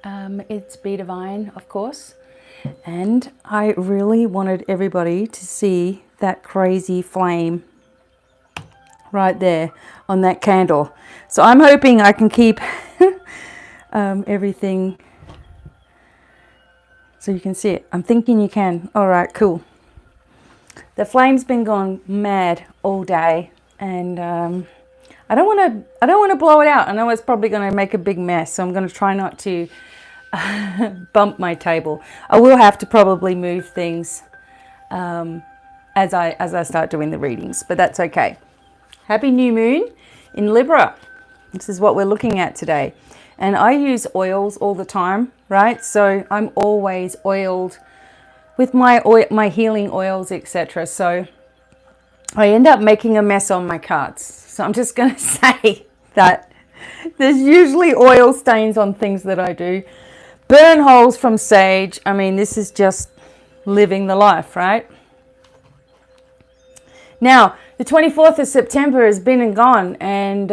It's BDevine, of course. And I really wanted everybody to see that crazy flame right there on that candle. So I'm hoping I can keep everything so you can see it. I'm thinking you can. All right, cool. The flame's been gone mad all day, and I don't want to blow it out. I know it's probably going to make a big mess, so I'm going to try not to bump my table. I will have to probably move things as I start doing the readings, but that's okay. Happy new moon in Libra. This is what we're looking at today. And I use oils all the time, right? So I'm always oiled with my healing oils, etc. So I end up making a mess on my cards. So I'm just going to say that there's usually oil stains on things that I do. Burn holes from sage. I mean, this is just living the life, right? Now, the 24th of September has been and gone, and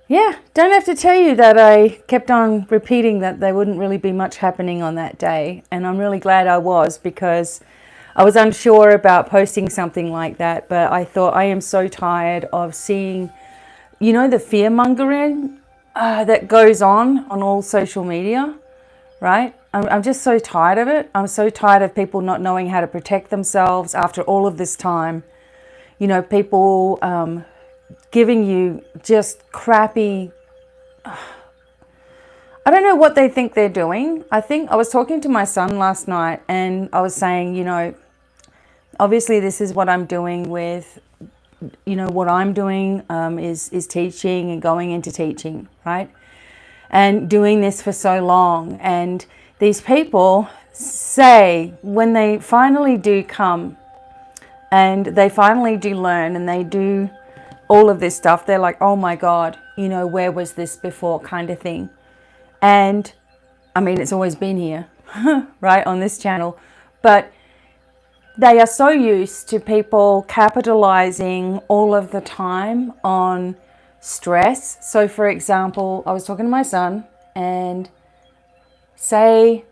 yeah, don't have to tell you that I kept on repeating that there wouldn't really be much happening on that day, and I'm really glad I was, because I was unsure about posting something like that, but I thought I am so tired of seeing, you know, the fear-mongering that goes on all social media, right? I'm just so tired of it. I'm so tired of people not knowing how to protect themselves after all of this time. You know, people giving you just crappy, I don't know what they think they're doing. I think I was talking to my son last night, and I was saying, you know, obviously this is what I'm doing with, you know, what I'm doing is teaching and going into teaching, right? And doing this for so long. And these people say, when they finally do come and they finally do learn and they do all of this stuff, they're like, oh my God, you know, where was this before, kind of thing. And I mean, it's always been here, right, on this channel. But they are so used to people capitalizing all of the time on stress. So for example, I was talking to my son, and say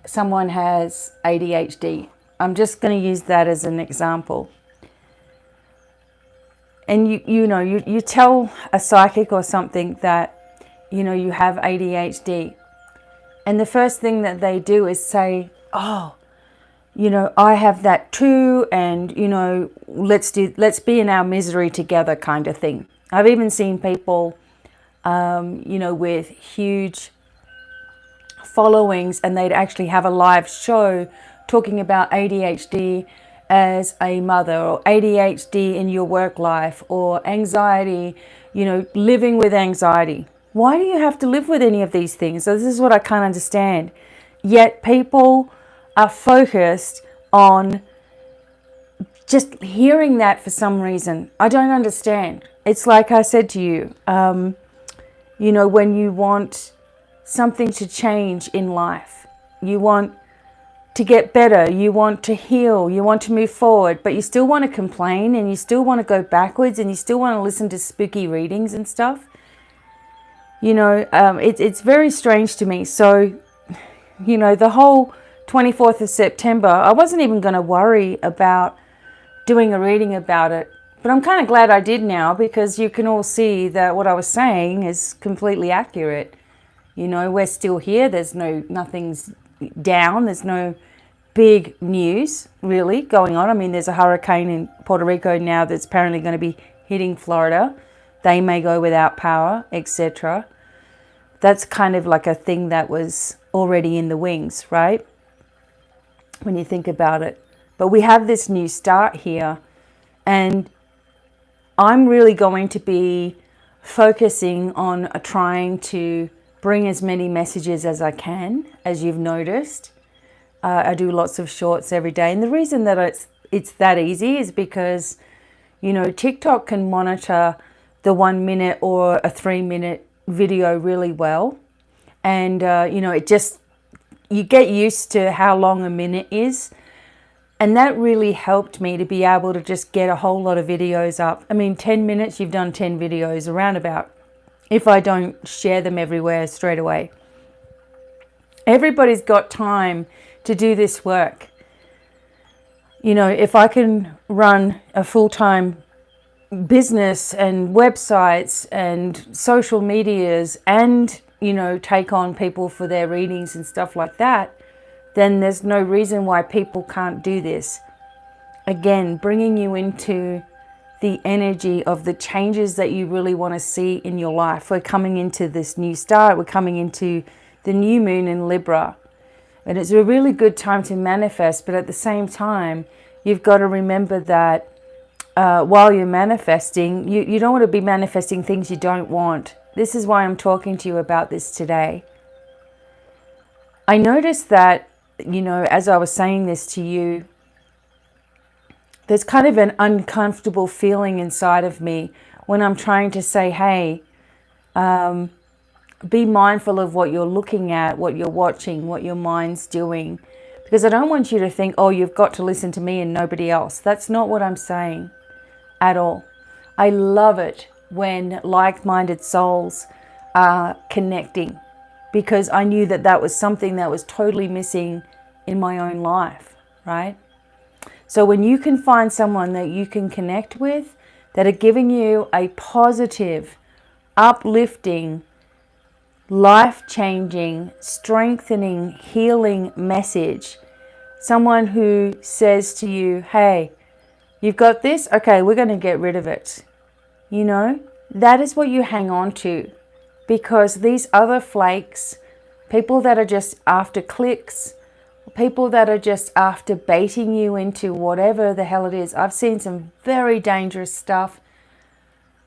someone has ADHD. I'm just going to use that as an example. And you tell a psychic or something that, you know, you have ADHD. And the first thing that they do is say, oh, you know, I have that too, and, you know, let's be in our misery together, kind of thing. I've even seen people, you know, with huge followings, and they'd actually have a live show talking about ADHD as a mother, or ADHD in your work life, or anxiety, you know, living with anxiety. Why do you have to live with any of these things? So this is what I can't understand. Yet people are focused on just hearing that for some reason. I don't understand. It's like I said to you, you know, when you want something to change in life, you want to get better, you want to heal, you want to move forward, but you still want to complain, and you still want to go backwards, and you still want to listen to spooky readings and stuff. You know, it's very strange to me. So, you know, the whole 24th of September, I wasn't even going to worry about doing a reading about it. But I'm kind of glad I did now, because you can all see that what I was saying is completely accurate. You know, we're still here. There's nothing's down. There's no big news really going on. I mean, there's a hurricane in Puerto Rico now that's apparently going to be hitting Florida. They may go without power, etc. That's kind of like a thing that was already in the wings, right? When you think about it. But we have this new start here, and I'm really going to be focusing on trying to bring as many messages as I can, as you've noticed. I do lots of shorts every day, and the reason that it's that easy is because, you know, TikTok can monitor the 1 minute or a 3-minute video really well, and you know, you get used to how long a minute is. And that really helped me to be able to just get a whole lot of videos up. I mean, 10 minutes, you've done 10 videos around about, if I don't share them everywhere straight away. Everybody's got time to do this work. You know, if I can run a full-time business and websites and social medias and, you know, take on people for their readings and stuff like that, then there's no reason why people can't do this. Again, bringing you into the energy of the changes that you really want to see in your life. We're coming into this new start. We're coming into the new moon in Libra. And it's a really good time to manifest, but at the same time, you've got to remember that while you're manifesting, you don't want to be manifesting things you don't want. This is why I'm talking to you about this today. I noticed that, you know, as I was saying this to you, there's kind of an uncomfortable feeling inside of me when I'm trying to say, hey, be mindful of what you're looking at, what you're watching, what your mind's doing. Because I don't want you to think, oh, you've got to listen to me and nobody else. That's not what I'm saying at all. I love it when like-minded souls are connecting, because I knew that that was something that was totally missing in my own life, right? So when you can find someone that you can connect with, that are giving you a positive, uplifting, life-changing, strengthening, healing message, someone who says to you, hey, you've got this? Okay, we're going to get rid of it. You know, that is what you hang on to, because these other flakes, people that are just after clicks, people that are just after baiting you into whatever the hell it is. I've seen some very dangerous stuff.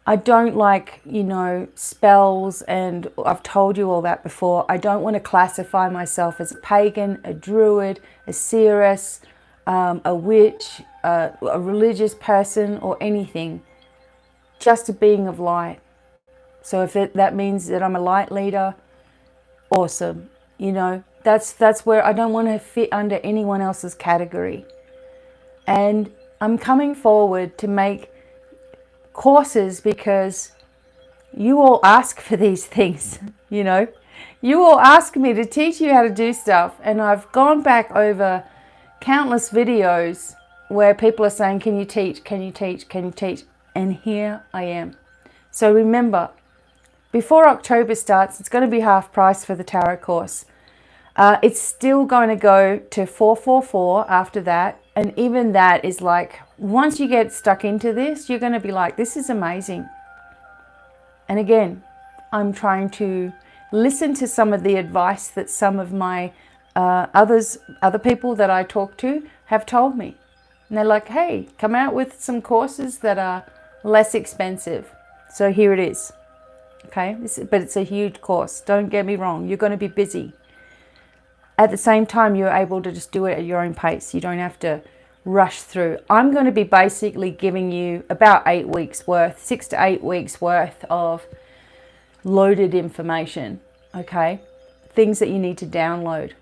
I don't like, you know, spells, and I've told you all that before. I don't want to classify myself as a pagan, a druid, a seeress, a witch, a religious person or anything. Just a being of light. So if that means that I'm a light leader, awesome. You know, that's where I don't want to fit under anyone else's category. And I'm coming forward to make courses because you all ask for these things, you know. You all ask me to teach you how to do stuff, and I've gone back over countless videos where people are saying, can you teach, can you teach, can you teach? And here I am. So remember, before October starts, it's going to be half price for the tarot course. It's still going to go to $444 after that. And even that is like, once you get stuck into this, you're going to be like, this is amazing. And again, I'm trying to listen to some of the advice that some of my other people that I talk to have told me. And they're like, hey, come out with some courses that are less expensive. So here it is. Okay, but it's a huge course. Don't get me wrong. You're going to be busy. At the same time, you're able to just do it at your own pace. You don't have to rush through. I'm going to be basically giving you about 8 weeks worth, 6 to 8 weeks worth of loaded information. Okay, things that you need to download.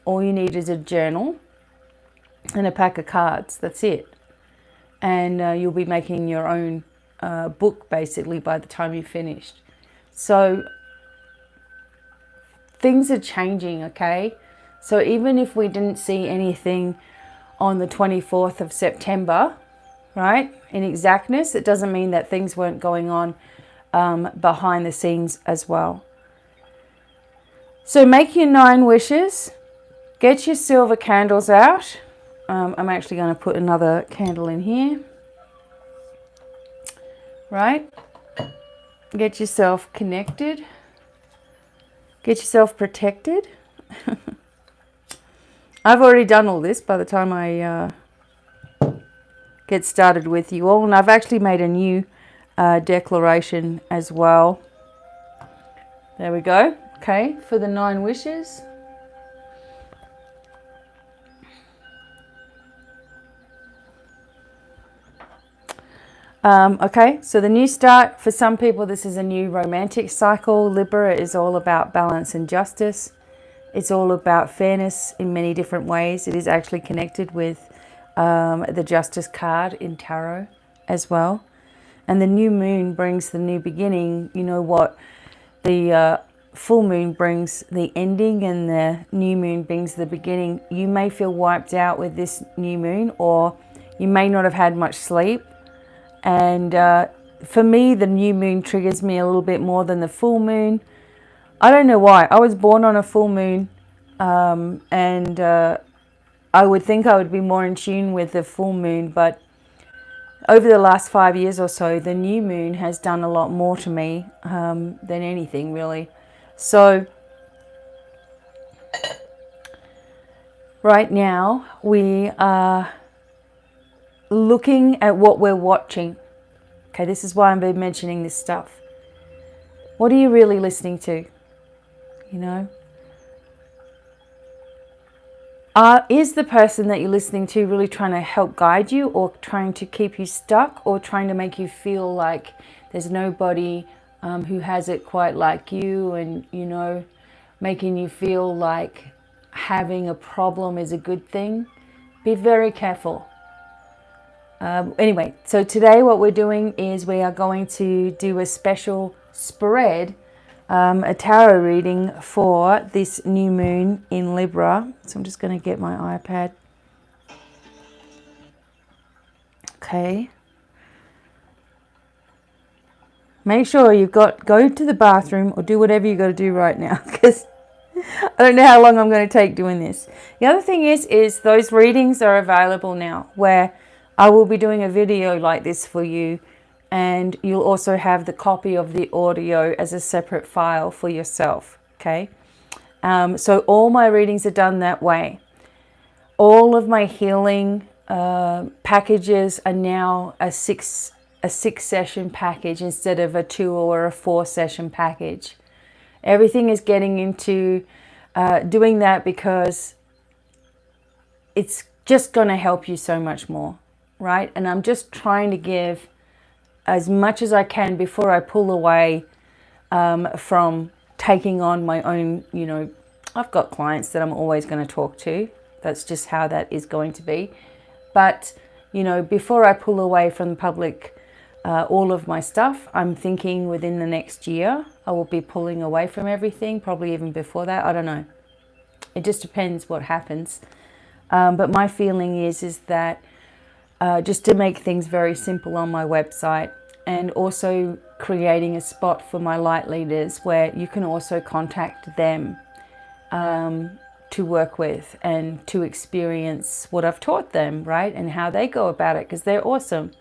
All you need is a journal and a pack of cards. That's it. And you'll be making your own book basically by the time you've finished. So things are changing, okay? So even if we didn't see anything on the 24th of September, right, in exactness, it doesn't mean that things weren't going on behind the scenes as well. So make your 9 wishes. Get your silver candles out. I'm actually going to put another candle in here. Right? Get yourself connected. Get yourself protected. I've already done all this by the time I get started with you all. And I've actually made a new declaration as well. There we go. Okay, for the 9 wishes. Okay, so the new start, for some people this is a new romantic cycle. Libra is all about balance and justice. It's all about fairness in many different ways. It is actually connected with the Justice card in tarot as well. And the new moon brings the new beginning. You know what? The full moon brings the ending and the new moon brings the beginning. You may feel wiped out with this new moon, or you may not have had much sleep. And for me, the new moon triggers me a little bit more than the full moon. I don't know why. I was born on a full moon, and I would think I would be more in tune with the full moon, but over the last 5 years or so, the new moon has done a lot more to me than anything, really. So right now we are looking at what we're watching. Okay, this is why I've been mentioning this stuff. What are you really listening to? You know? Is the person that you're listening to really trying to help guide you, or trying to keep you stuck, or trying to make you feel like there's nobody who has it quite like you, and, you know, making you feel like having a problem is a good thing? Be very careful. Anyway, so today what we're doing is we are going to do a special spread, a tarot reading for this new moon in Libra. So I'm just going to get my iPad. Okay. Make sure go to the bathroom or do whatever you got to do right now, because I don't know how long I'm going to take doing this. The other thing is those readings are available now, where I will be doing a video like this for you, and you'll also have the copy of the audio as a separate file for yourself, okay? So all my readings are done that way. All of my healing packages are now a six session package instead of a 2 or a 4 session package. Everything is getting into doing that because it's just going to help you so much more, right? And I'm just trying to give as much as I can before I pull away from taking on my own, you know, I've got clients that I'm always going to talk to. That's just how that is going to be. But, you know, before I pull away from the public all of my stuff, I'm thinking within the next year I will be pulling away from everything, probably even before that. I don't know. It just depends what happens. But my feeling is that just to make things very simple on my website, and also creating a spot for my light leaders where you can also contact them to work with and to experience what I've taught them, right? And how they go about it, because they're awesome.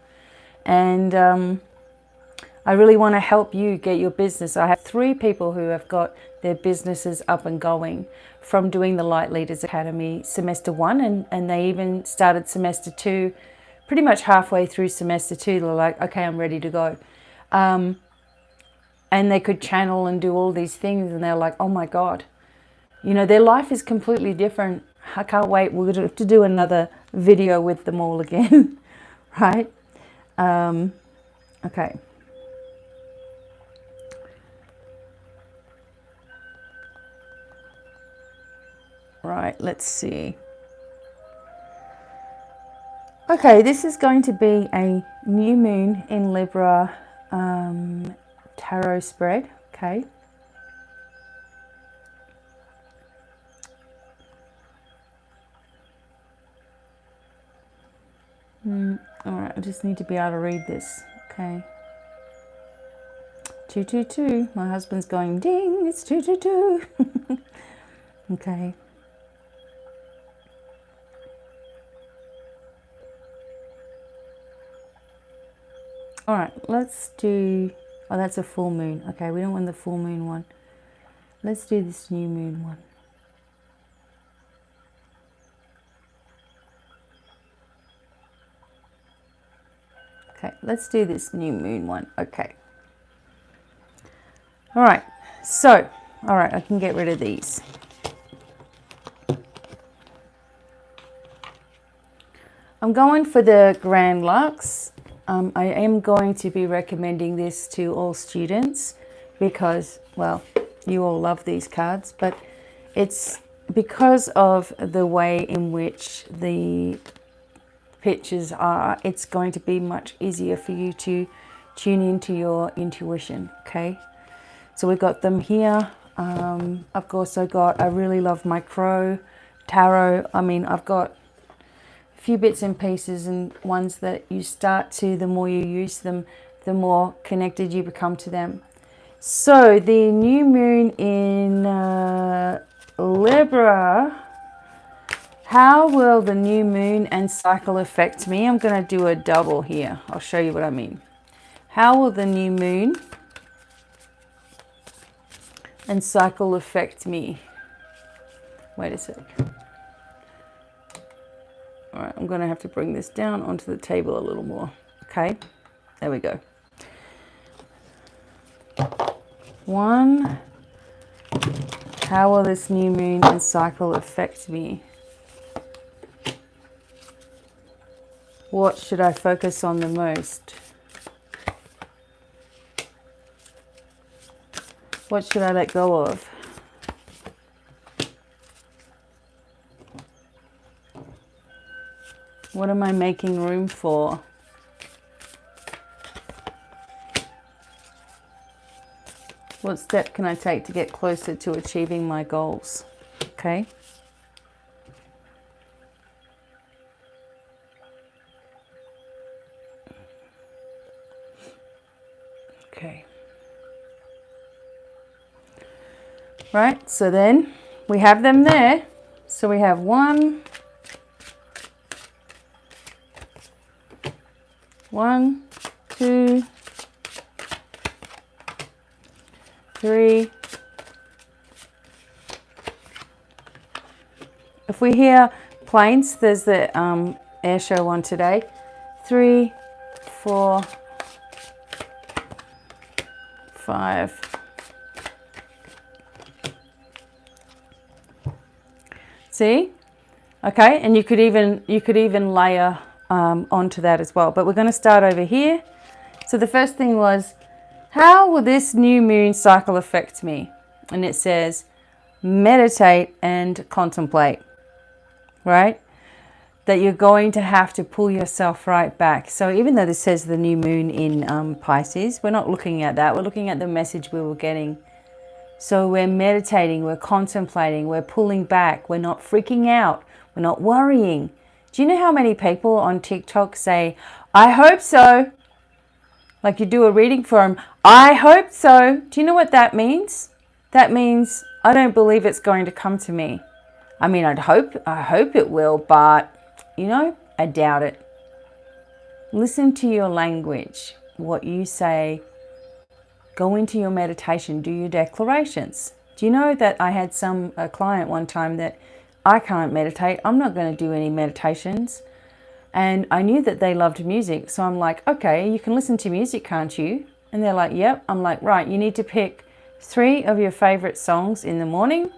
And I really want to help you get your business. I have 3 people who have got their businesses up and going from doing the Light Leaders Academy semester 1, and they even started semester 2. Pretty much halfway through semester 2, they're like, okay, I'm ready to go. And they could channel and do all these things, and they're like, oh my God, you know, their life is completely different. I can't wait. We're going to have to do another video with them all again, right? Okay. Right, let's see. Okay, this is going to be a new moon in Libra tarot spread, okay? All right, I just need to be able to read this, okay? 222, my husband's going, ding, it's 222. Okay. All right, let's do, oh, that's a full moon. Okay, we don't want the full moon one. Let's do this new moon one. Okay, let's do this new moon one. Okay. All right, so, all right, I can get rid of these. I'm going for the Grand Lux. I am going to be recommending this to all students because, well, you all love these cards, but it's because of the way in which the pictures are, it's going to be much easier for you to tune into your intuition, okay? So we've got them here I've also got, I really love my crow tarot. I mean, I've got a few bits and pieces, and ones that you start to, the more you use them, the more connected you become to them. So the new moon in Libra, how will the new moon and cycle affect me? I'm going to do a double here. I'll show you what I mean. How will the new moon and cycle affect me? Wait a sec. All right, I'm going to have to bring this down onto the table a little more. Okay, there we go. 1, how will this new moon and cycle affect me? What should I focus on the most? What should I let go of? What am I making room for? What step can I take to get closer to achieving my goals? Okay. Okay. Right, so then we have them there. So we have 1, 2, 3. If we hear planes, there's the air show one today. 3, 4, 5. See? Okay, and you could even layer onto that as well. But we're going to start over here. So the first thing was, how will this new moon cycle affect me? And it says, meditate and contemplate, right? That you're going to have to pull yourself right back. So even though this says the new moon in Pisces, we're not looking at that. We're looking at the message we were getting. So we're meditating, we're contemplating, we're pulling back, we're not freaking out, we're not worrying. Do you know how many people on TikTok say, I hope so? Like you do a reading for them, I hope so. Do you know what that means? That means I don't believe it's going to come to me. I mean, I hope it will, but you know, I doubt it. Listen to your language, what you say. Go into your meditation, do your declarations. Do you know that I had a client one time that I can't meditate. I'm not going to do any meditations. And I knew that they loved music. So I'm like, okay, you can listen to music, can't you? And they're like, yep. I'm like, right, you need to pick 3 of your favorite songs in the morning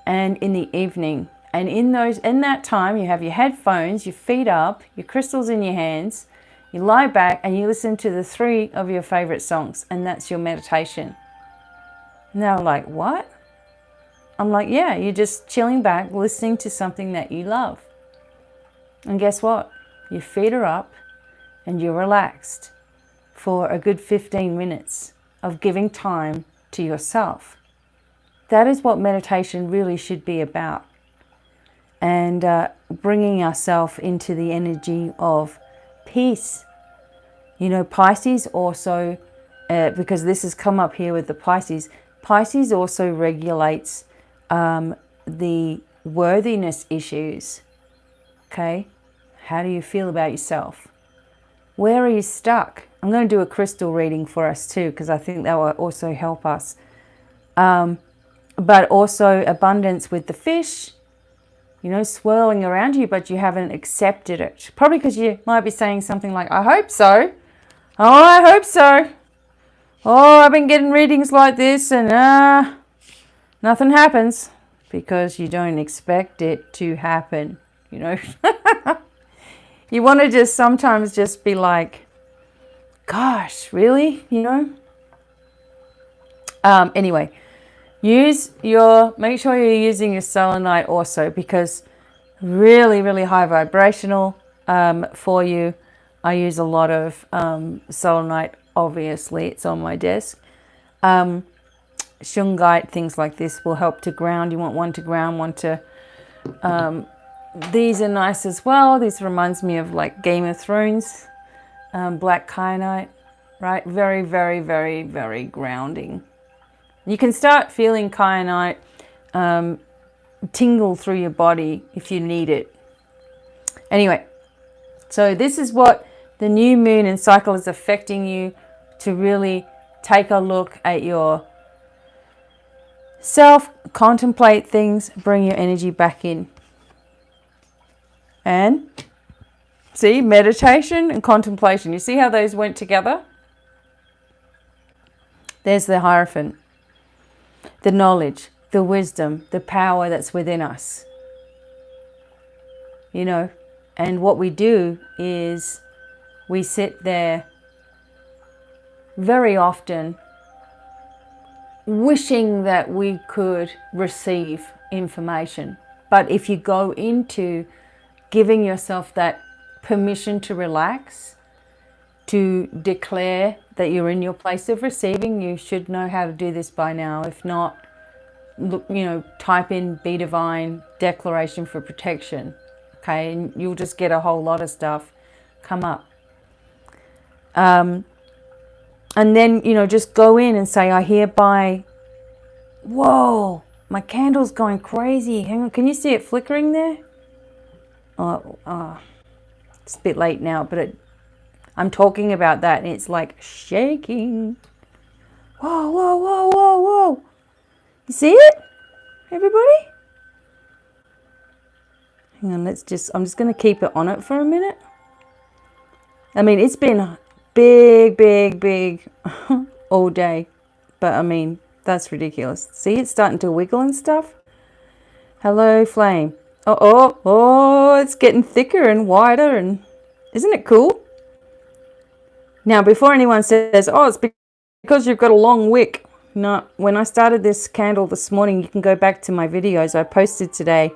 and in the evening. And in that time, you have your headphones, your feet up, your crystals in your hands. You lie back and you listen to the 3 of your favorite songs, and that's your meditation. And they're like, what? I'm like, yeah, you're just chilling back, listening to something that you love. And guess what? Your feet are up and you're relaxed for a good 15 minutes of giving time to yourself. That is what meditation really should be about. And bringing ourselves into the energy of peace. You know, Pisces also, because this has come up here with the Pisces, Pisces also regulates the worthiness issues. Okay, how do you feel about yourself? Where are you stuck? I'm going to do a crystal reading for us too, because I think that will also help us. But also abundance with the fish, you know, swirling around you, but you haven't accepted it. Probably because you might be saying something like, I hope so. Oh, I hope so. Oh, I've been getting readings like this and nothing happens, because you don't expect it to happen, you know. You want to just sometimes just be like, gosh, really? You know? Anyway, make sure you're using your selenite also, because really, really high vibrational for you. I use a lot of selenite, obviously, it's on my desk. shungite, things like this will help to ground. You want one to ground, one to... these are nice as well. This reminds me of like Game of Thrones. Black kyanite, right? Very, very, very, very grounding. You can start feeling kyanite tingle through your body if you need it. Anyway, so this is what the new moon and cycle is affecting you, to really take a look at your self, contemplate things, bring your energy back in. And see, meditation and contemplation. You see how those went together? There's the Hierophant, the knowledge, the wisdom, the power that's within us. You know, and what we do is we sit there very often wishing that we could receive information. But if you go into giving yourself that permission to relax, to declare that you're in your place of receiving, you should know how to do this by now. If not, look, you know, type in BDevine declaration for protection, okay, and you'll just get a whole lot of stuff come up. And then, you know, just go in and say, I hereby, whoa, my candle's going crazy. Hang on, can you see it flickering there? Oh, it's a bit late now, but I'm talking about that and it's like shaking. Whoa, whoa, whoa, whoa, whoa. You see it, everybody? Hang on, I'm just going to keep it on it for a minute. I mean, it's been big all day, but I mean, that's ridiculous. See, it's starting to wiggle and stuff. Hello, flame. Oh, it's getting thicker and wider, and isn't it cool? Now, before anyone says, oh, it's because you've got a long wick. No, when I started this candle this morning, you can go back to my videos I posted today.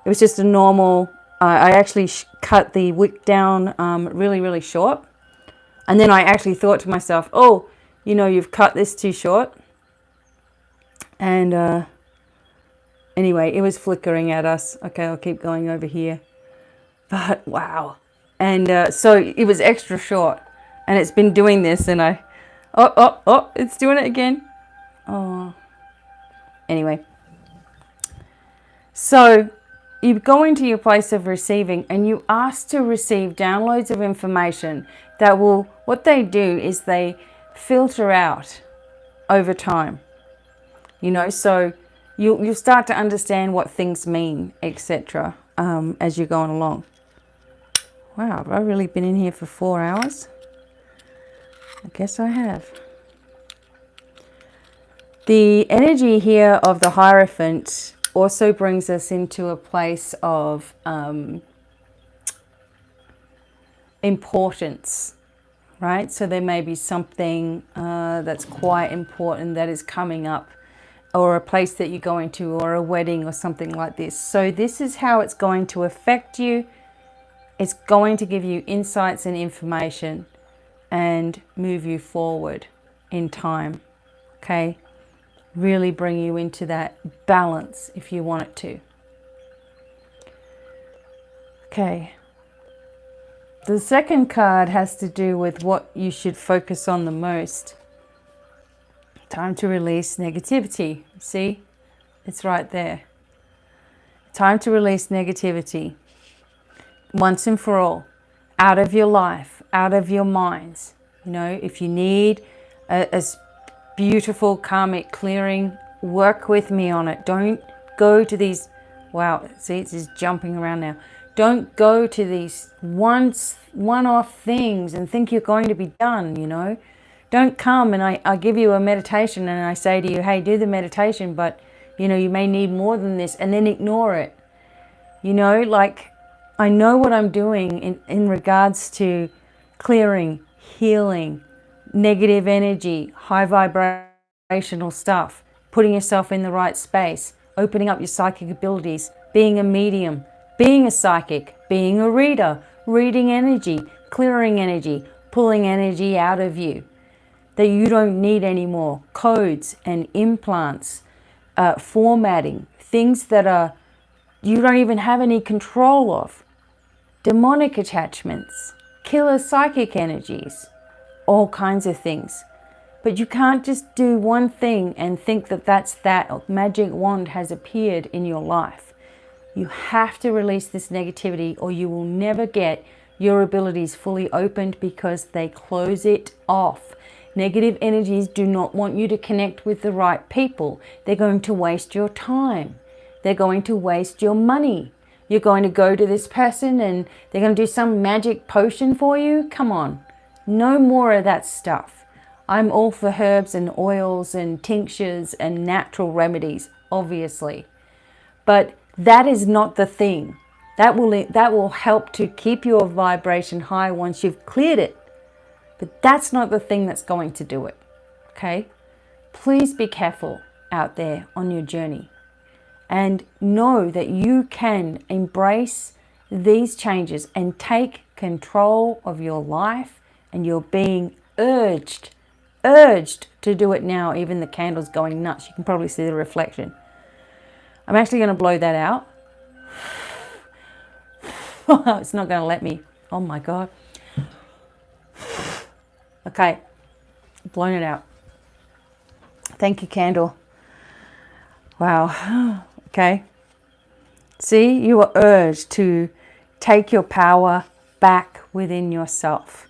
It was just a normal, I actually cut the wick down really short. And then I actually thought to myself, oh, you know, you've cut this too short. And anyway, it was flickering at us. Okay, I'll keep going over here. But wow. And so it was extra short. And it's been doing this, and oh, it's doing it again. Oh. Anyway. So you go into your place of receiving and you ask to receive downloads of information that will, what they do is they filter out over time. You know, so you'll start to understand what things mean, etc. As you're going along. Wow, have I really been in here for 4 hours? I guess I have. The energy here of the Hierophant also brings us into a place of importance, right? So there may be something that's quite important that is coming up, or a place that you're going to, or a wedding or something like this. So this is how it's going to affect you. It's going to give you insights and information and move you forward in time, okay? Really bring you into that balance if you want it to. Okay. The second card has to do with what you should focus on the most. Time to release negativity. See? It's right there. Time to release negativity. Once and for all. Out of your life. Out of your minds. You know, if you need a beautiful karmic clearing, work with me on it. Don't go to these, wow, see, it's just jumping around now. Don't go to these one-off things and think you're going to be done, you know. Don't come and I give you a meditation and I say to you, hey, do the meditation, but, you know, you may need more than this, and then ignore it. You know, like, I know what I'm doing in regards to clearing, healing, negative energy, high vibrational stuff, putting yourself in the right space, opening up your psychic abilities, being a medium, being a psychic, being a reader, reading energy, clearing energy, pulling energy out of you. that you don't need anymore. Codes and implants, formatting, things that are you don't even have any control of. Demonic attachments, killer psychic energies, all kinds of things. But you can't just do one thing and think that that's that magic wand has appeared in your life. You have to release this negativity or you will never get your abilities fully opened because they close it off. Negative energies do not want you to connect with the right people. They're going to waste your time. They're going to waste your money. You're going to go to this person and they're going to do some magic potion for you. Come on, no more of that stuff. I'm all for herbs and oils and tinctures and natural remedies, obviously. But that is not the thing. That will help to keep your vibration high once you've cleared it. But that's not the thing that's going to do it. Okay? Please be careful out there on your journey. And know that you can embrace these changes and take control of your life, and you're being urged to do it now. Even the candle's going nuts. You can probably see the reflection. I'm actually going to blow that out. It's not going to let me. Oh my God. Okay. Blown it out. Thank you, candle. Wow. Okay. See, you are urged to take your power back within yourself.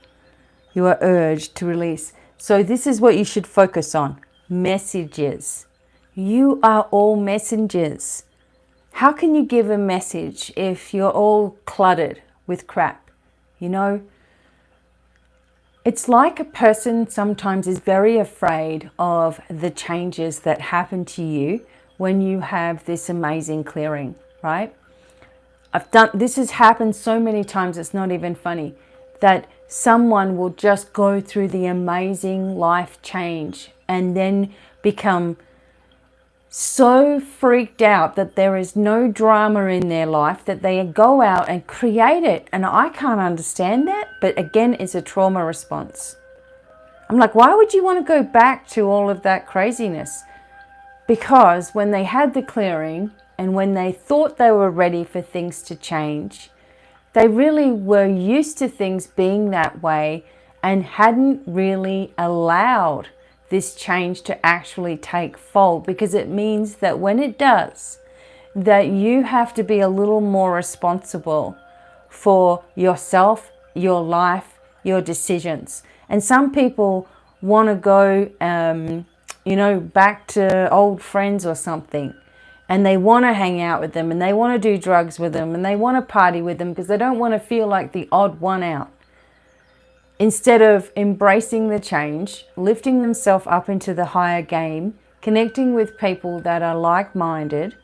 You are urged to release. So this is what you should focus on. Messages. You are all messengers. How can you give a message if you're all cluttered with crap? You know, it's like a person sometimes is very afraid of the changes that happen to you when you have this amazing clearing, right? This has happened so many times, it's not even funny, that someone will just go through the amazing life change and then become so freaked out that there is no drama in their life that they go out and create it. And I can't understand that, but again, it's a trauma response. I'm like, why would you want to go back to all of that craziness? Because when they had the clearing and when they thought they were ready for things to change, they really were used to things being that way and hadn't really allowed this change to actually take fold, because it means that when it does, that you have to be a little more responsible for yourself, your life, your decisions. And some people want to go, back to old friends or something. And they want to hang out with them and they want to do drugs with them and they want to party with them because they don't want to feel like the odd one out. Instead of embracing the change, lifting themselves up into the higher game, connecting with people that are like-minded,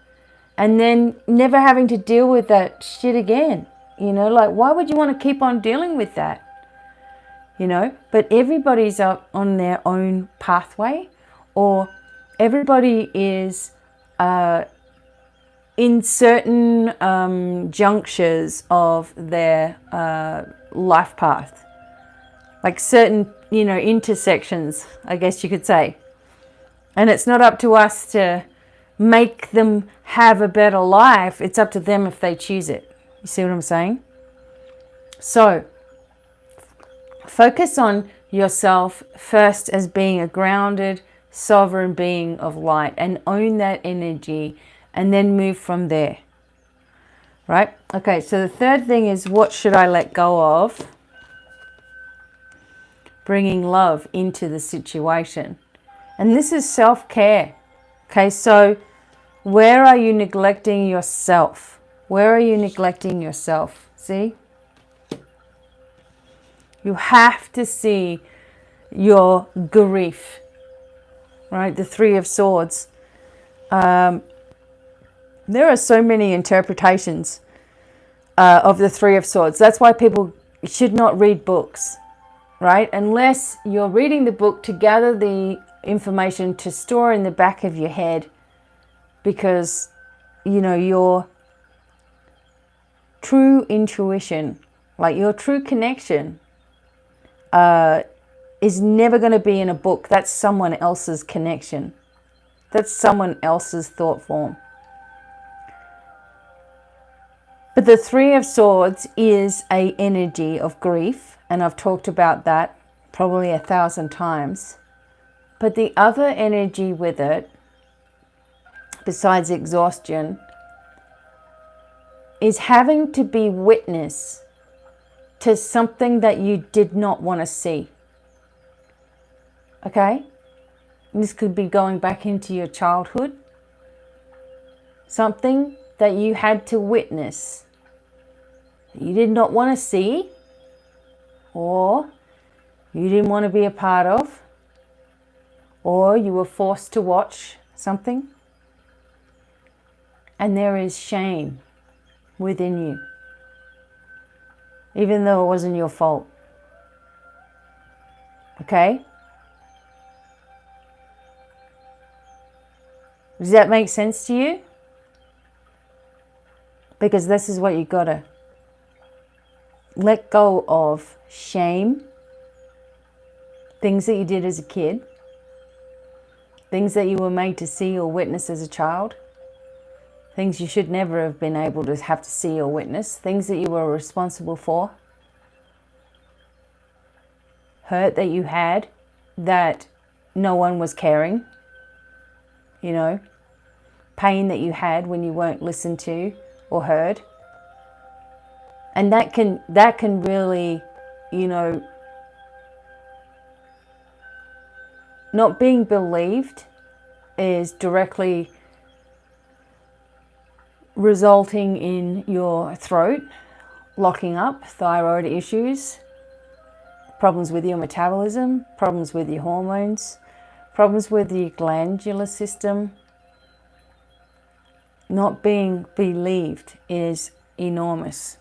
and then never having to deal with that shit again. You know, like, why would you want to keep on dealing with that? You know, but everybody's up on their own pathway, or everybody is in certain junctures of their life path. Like certain, intersections, I guess you could say. And it's not up to us to make them have a better life. It's up to them if they choose it. You see what I'm saying? So, focus on yourself first as being a grounded, sovereign being of light, and own that energy, and then move from there. Right? Okay, so the third thing is, what should I let go of? Bringing love into the situation. And this is self-care. Okay, so where are you neglecting yourself? Where are you neglecting yourself? See? You have to see your grief. Right? The Three of Swords. There are so many interpretations of the Three of Swords. That's why people should not read books. Right? Unless you're reading the book to gather the information to store in the back of your head, because, your true intuition, like your true connection, is never going to be in a book. That's someone else's connection. That's someone else's thought form. But the Three of Swords is an energy of grief, and I've talked about that probably 1,000 times. But the other energy with it, besides exhaustion, is having to be witness to something that you did not want to see. Okay? This could be going back into your childhood. Something that you had to witness, that you did not want to see, or you didn't want to be a part of, or you were forced to watch something. And there is shame within you, even though it wasn't your fault. Okay? Does that make sense to you? Because this is what you gotta let go of: shame, things that you did as a kid, things that you were made to see or witness as a child, things you should never have been able to have to see or witness, things that you were responsible for, hurt that you had that no one was caring, you know, pain that you had when you weren't listened to or heard. And that can really, you know, not being believed is directly resulting in your throat locking up, thyroid issues, problems with your metabolism, problems with your hormones, problems with your glandular system. Not being believed is enormous.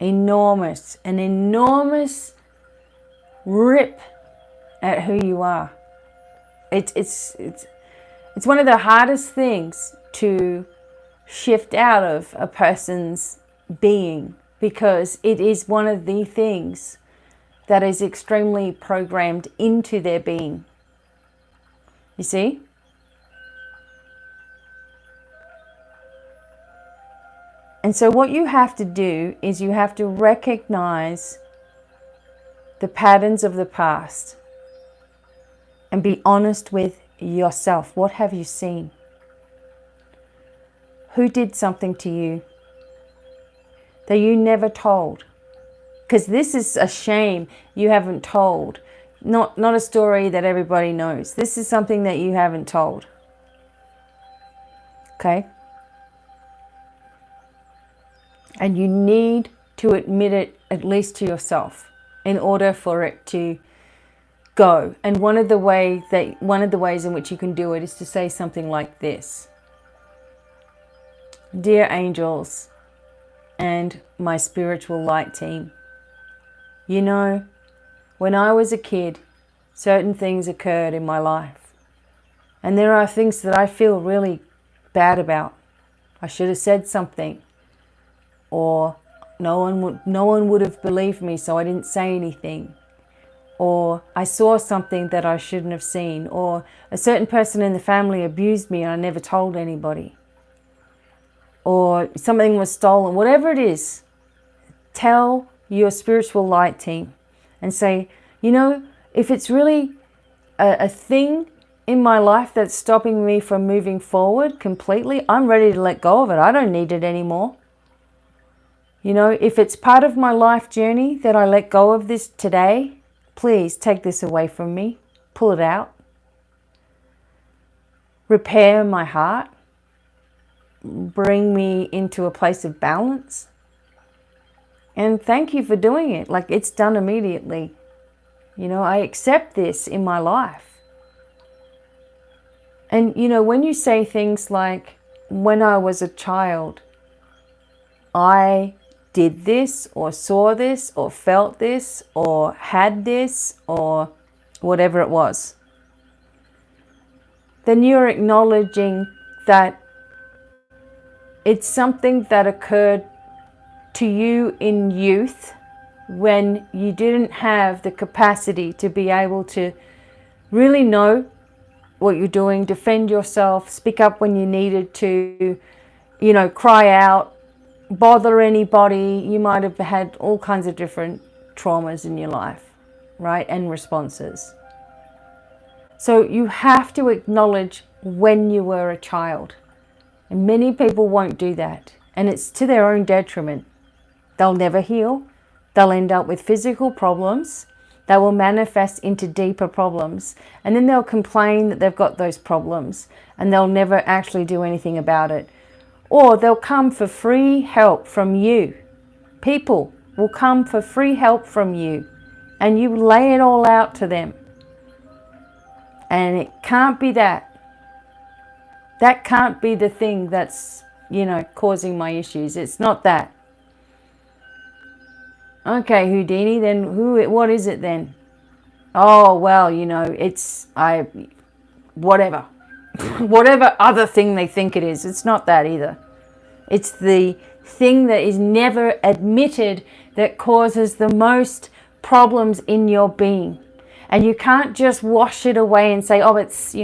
Enormous. An enormous rip at who you are. It's one of the hardest things to shift out of a person's being, because it is one of the things that is extremely programmed into their being. You see? And so what you have to do is you have to recognize the patterns of the past and be honest with yourself. What have you seen? Who did something to you that you never told? Because this is a shame you haven't told. Not a story that everybody knows. This is something that you haven't told. Okay? And you need to admit it, at least to yourself, in order for it to go. And one of the ways in which you can do it is to say something like this: Dear angels and my spiritual light team, you know, when I was a kid, certain things occurred in my life. And there are things that I feel really bad about. I should have said something. Or no one would have believed me, so I didn't say anything. Or I saw something that I shouldn't have seen. Or a certain person in the family abused me and I never told anybody. Or something was stolen. Whatever it is, tell your spiritual light team and say, you know, if it's really a thing in my life that's stopping me from moving forward completely, I'm ready to let go of it. I don't need it anymore. You know, if it's part of my life journey that I let go of this today, please take this away from me. Pull it out. Repair my heart. Bring me into a place of balance. And thank you for doing it. Like, it's done immediately. You know, I accept this in my life. And, you know, when you say things like, when I was a child, I did this, or saw this, or felt this, or had this, or whatever it was, then you're acknowledging that it's something that occurred to you in youth when you didn't have the capacity to be able to really know what you're doing, defend yourself, speak up when you needed to, cry out, bother anybody. You might have had all kinds of different traumas in your life, right? And responses. So you have to acknowledge when you were a child. And many people won't do that. And it's to their own detriment. They'll never heal. They'll end up with physical problems. They will manifest into deeper problems. And then they'll complain that they've got those problems. And they'll never actually do anything about it. Or they'll come for free help from you. People will come for free help from you. And you lay it all out to them. And it can't be that. That can't be the thing that's, causing my issues. It's not that. Okay, Houdini, then what is it then? Oh, well, whatever. Whatever other thing they think it is. It's not that either. It's the thing that is never admitted that causes the most problems in your being. And you can't just wash it away and say, oh, it's,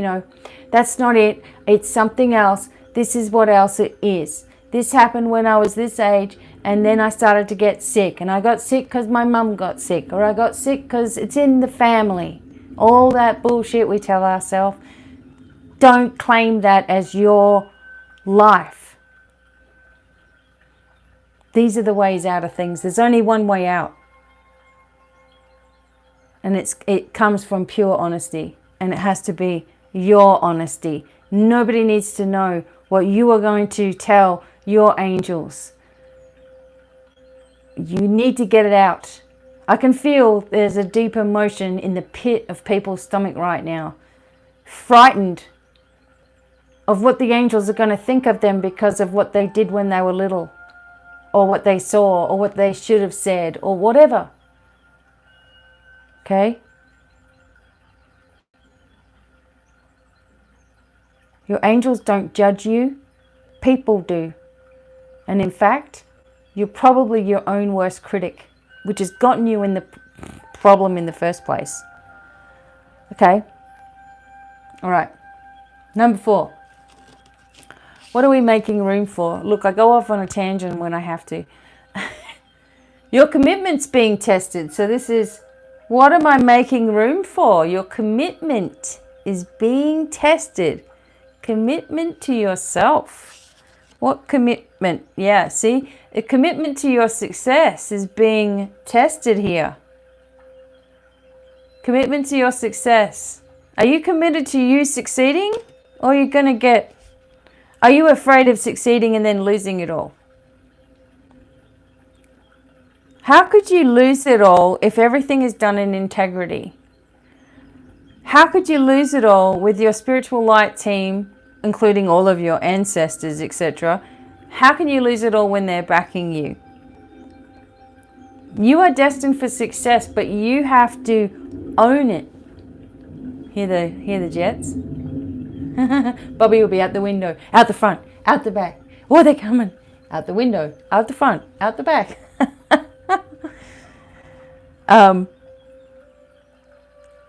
that's not it. It's something else. This is what else it is. This happened when I was this age, and then I started to get sick. And I got sick because my mum got sick, or I got sick because it's in the family. All that bullshit we tell ourselves. Don't claim that as your life. These are the ways out of things. There's only one way out. And it comes from pure honesty. And it has to be your honesty. Nobody needs to know what you are going to tell your angels. You need to get it out. I can feel there's a deep emotion in the pit of people's stomach right now. Frightened of what the angels are going to think of them because of what they did when they were little. Or what they saw, or what they should have said, or whatever. Okay? Your angels don't judge you. People do. And in fact, you're probably your own worst critic, which has gotten you in the problem in the first place. Okay? All right. Number 4. What are we making room for? Look, I go off on a tangent when I have to. Your commitment's being tested. So this is, what am I making room for? Your commitment is being tested. Commitment to yourself. What commitment? Yeah, see? A commitment to your success is being tested here. Commitment to your success. Are you committed to you succeeding? Or are you afraid of succeeding and then losing it all? How could you lose it all if everything is done in integrity? How could you lose it all with your spiritual light team, including all of your ancestors, etc.? How can you lose it all when they're backing you? You are destined for success, but you have to own it. Hear the jets? Bobby will be out the window, out the front, out the back. Oh, they're coming. Out the window, out the front, out the back.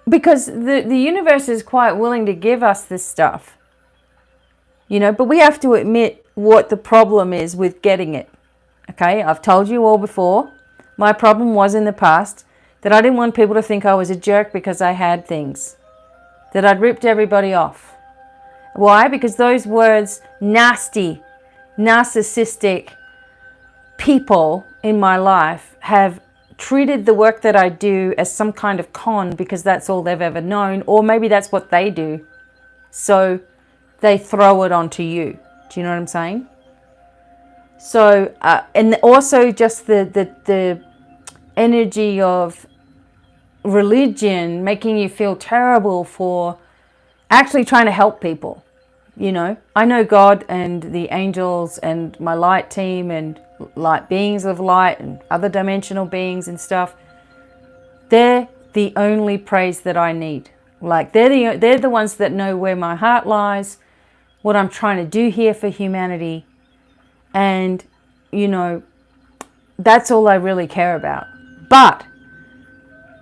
Because the universe is quite willing to give us this stuff. But we have to admit what the problem is with getting it. Okay, I've told you all before. My problem was in the past that I didn't want people to think I was a jerk because I had things. That I'd ripped everybody off. Why? Because those words, nasty, narcissistic people in my life have treated the work that I do as some kind of con because that's all they've ever known, or maybe that's what they do. So they throw it onto you. Do you know what I'm saying? So, and also just the energy of religion making you feel terrible for actually trying to help people. I know God and the angels and my light team and light beings of light and other dimensional beings and stuff. They're the only praise that I need. Like they're the ones that know where my heart lies, what I'm trying to do here for humanity. And, that's all I really care about. But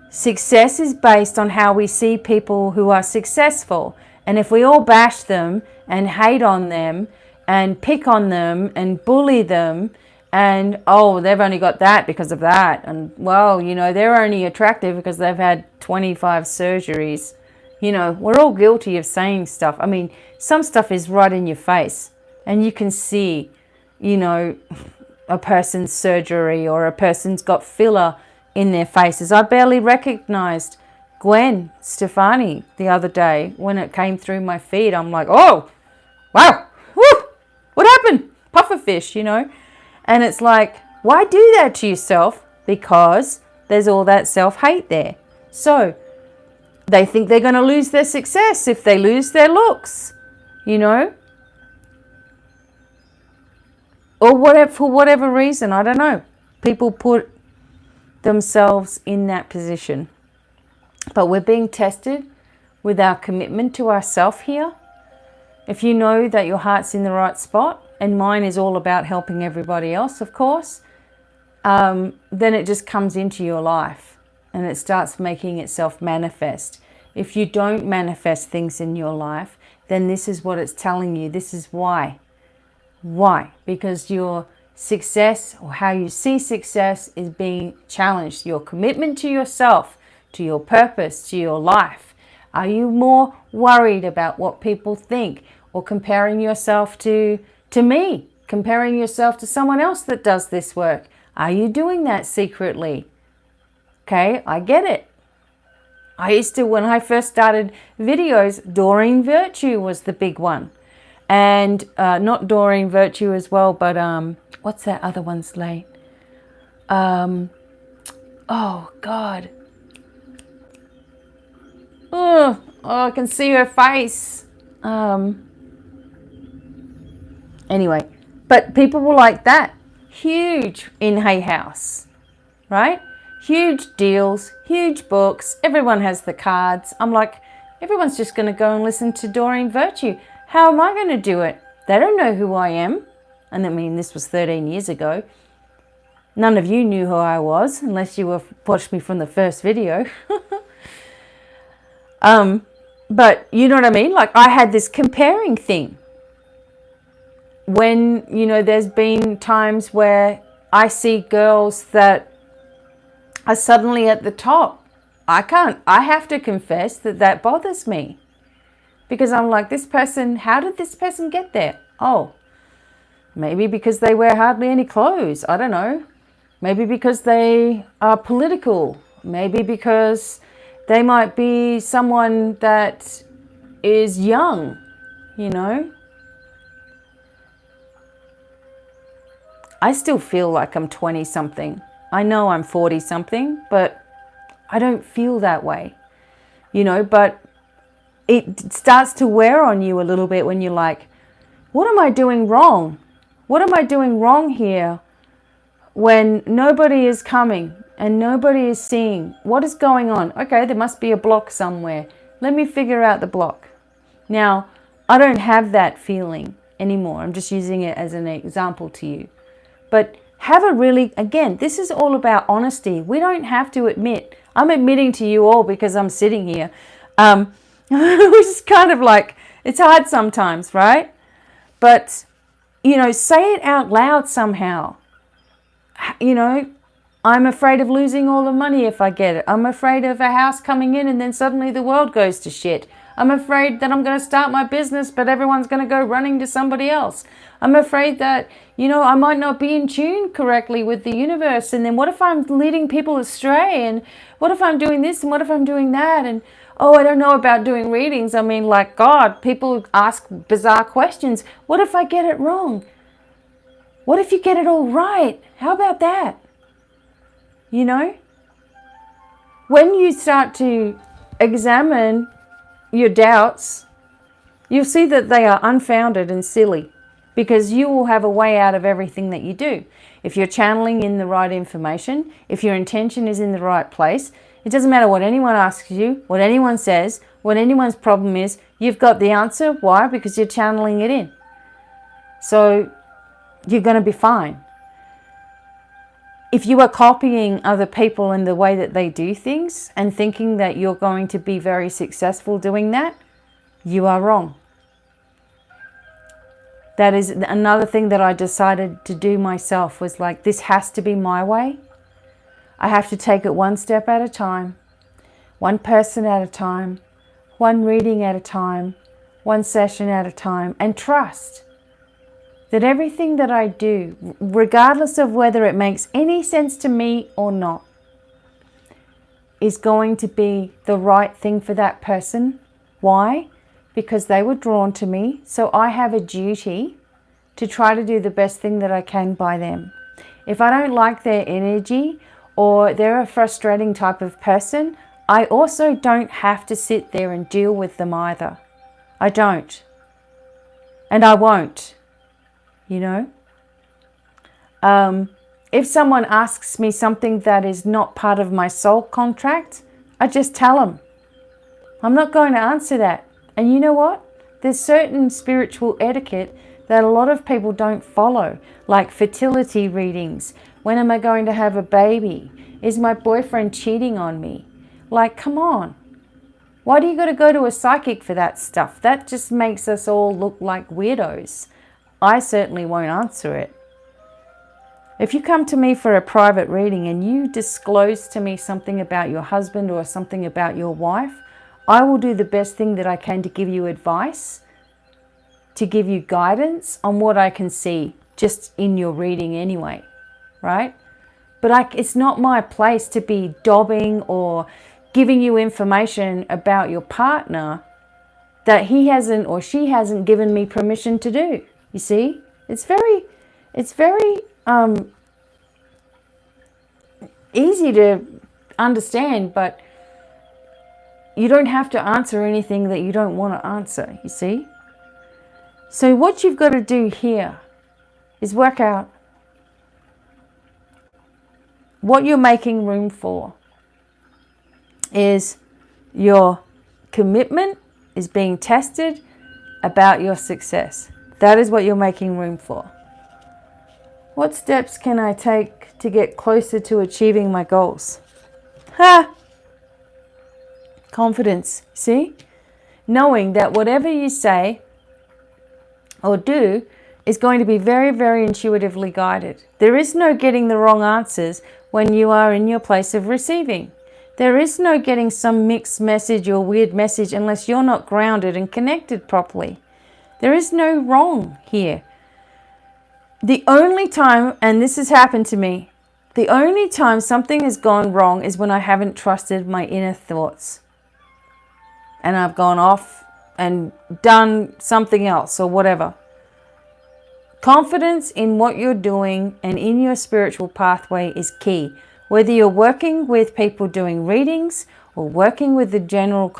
success is based on how we see people who are successful. And if we all bash them and hate on them and pick on them and bully them and, oh, they've only got that because of that. And, well, you know, they're only attractive because they've had 25 surgeries. You know, we're all guilty of saying stuff. I mean, some stuff is right in your face and you can see, you know, a person's surgery or a person's got filler in their faces. I barely recognized Gwen Stefani the other day when it came through my feed. I'm like, oh, wow, woo, what happened? Pufferfish, you know. And it's like, why do that to yourself? Because there's all that self-hate there. So they think they're going to lose their success if they lose their looks, you know. Or whatever, for whatever reason, I don't know. People put themselves in that position. But we're being tested with our commitment to ourself here. If you know that your heart's in the right spot, and mine is all about helping everybody else, of course, then it just comes into your life and it starts making itself manifest. If you don't manifest things in your life, then this is what it's telling you. This is why. Why? Because your success, or how you see success, is being challenged. Your commitment to yourself, to your purpose, to your life. Are you more worried about what people think, or comparing yourself to me, comparing yourself to someone else that does this work? Are you doing that secretly? Okay, I get it. I used to, when I first started videos, Doreen Virtue was the big one. And not Doreen Virtue as well, but what's that other one's name? Oh, God. Oh, I can see her face. Anyway, but people were like that. Huge in Hay House, right? Huge deals, huge books. Everyone has the cards. I'm like, everyone's just going to go and listen to Doreen Virtue. How am I going to do it? They don't know who I am. And I mean, this was 13 years ago. None of you knew who I was, unless you watched me from the first video. But you know what I mean? Like, I had this comparing thing. When, you know, there's been times where I see girls that are suddenly at the top. I have to confess that bothers me. Because I'm like, this person, how did this person get there? Oh, maybe because they wear hardly any clothes. I don't know. Maybe because they are political. Maybe because they might be someone that is young, you know. I still feel like I'm 20-something. I know I'm 40-something, but I don't feel that way, you know. But it starts to wear on you a little bit when you're like, what am I doing wrong? What am I doing wrong here when nobody is coming and nobody is seeing? What is going on? Okay, there must be a block somewhere. Let me figure out the block. Now, I don't have that feeling anymore. I'm just using it as an example to you. But have a really, again, this is all about honesty. We don't have to admit. I'm admitting to you all because I'm sitting here. Which is kind of like, it's hard sometimes, right? But, you know, say it out loud somehow. You know, I'm afraid of losing all the money if I get it. I'm afraid of a house coming in and then suddenly the world goes to shit. I'm afraid that I'm going to start my business, but everyone's going to go running to somebody else. I'm afraid that, you know, I might not be in tune correctly with the universe. And then what if I'm leading people astray? And what if I'm doing this? And what if I'm doing that? And, oh, I don't know about doing readings. I mean, like, God, people ask bizarre questions. What if I get it wrong? What if you get it all right? How about that? You know? When you start to examine your doubts, you'll see that they are unfounded and silly, because you will have a way out of everything that you do. If you're channeling in the right information, if your intention is in the right place, it doesn't matter what anyone asks you, what anyone says, what anyone's problem is, you've got the answer. Why? Because you're channeling it in. So you're going to be fine. If you are copying other people in the way that they do things and thinking that you're going to be very successful doing that, you are wrong. That is another thing that I decided to do myself, was like, this has to be my way. I have to take it one step at a time, one person at a time, one reading at a time, one session at a time, and trust that everything that I do, regardless of whether it makes any sense to me or not, is going to be the right thing for that person. Why? Because they were drawn to me, so I have a duty to try to do the best thing that I can by them. If I don't like their energy, or they're a frustrating type of person, I also don't have to sit there and deal with them either. I don't. And I won't. You know? If someone asks me something that is not part of my soul contract, I just tell them. I'm not going to answer that. And you know what? There's certain spiritual etiquette that a lot of people don't follow, like fertility readings. When am I going to have a baby? Is my boyfriend cheating on me? Like, come on. Why do you got to go to a psychic for that stuff? That just makes us all look like weirdos. I certainly won't answer it. If you come to me for a private reading and you disclose to me something about your husband or something about your wife, I will do the best thing that I can to give you advice, to give you guidance on what I can see just in your reading anyway, right? But it's not my place to be dobbing or giving you information about your partner that he hasn't or she hasn't given me permission to do. You see, it's very easy to understand, but you don't have to answer anything that you don't want to answer, you see. So what you've got to do here is work out what you're making room for. Is your commitment is being tested about your success. That is what you're making room for. What steps can I take to get closer to achieving my goals? Confidence, see? Knowing that whatever you say or do is going to be very, very intuitively guided. There is no getting the wrong answers when you are in your place of receiving. There is no getting some mixed message or weird message unless you're not grounded and connected properly. There is no wrong here. The only time, and this has happened to me, the only time something has gone wrong is when I haven't trusted my inner thoughts. And I've gone off and done something else or whatever. Confidence in what you're doing and in your spiritual pathway is key. Whether you're working with people doing readings or working with the general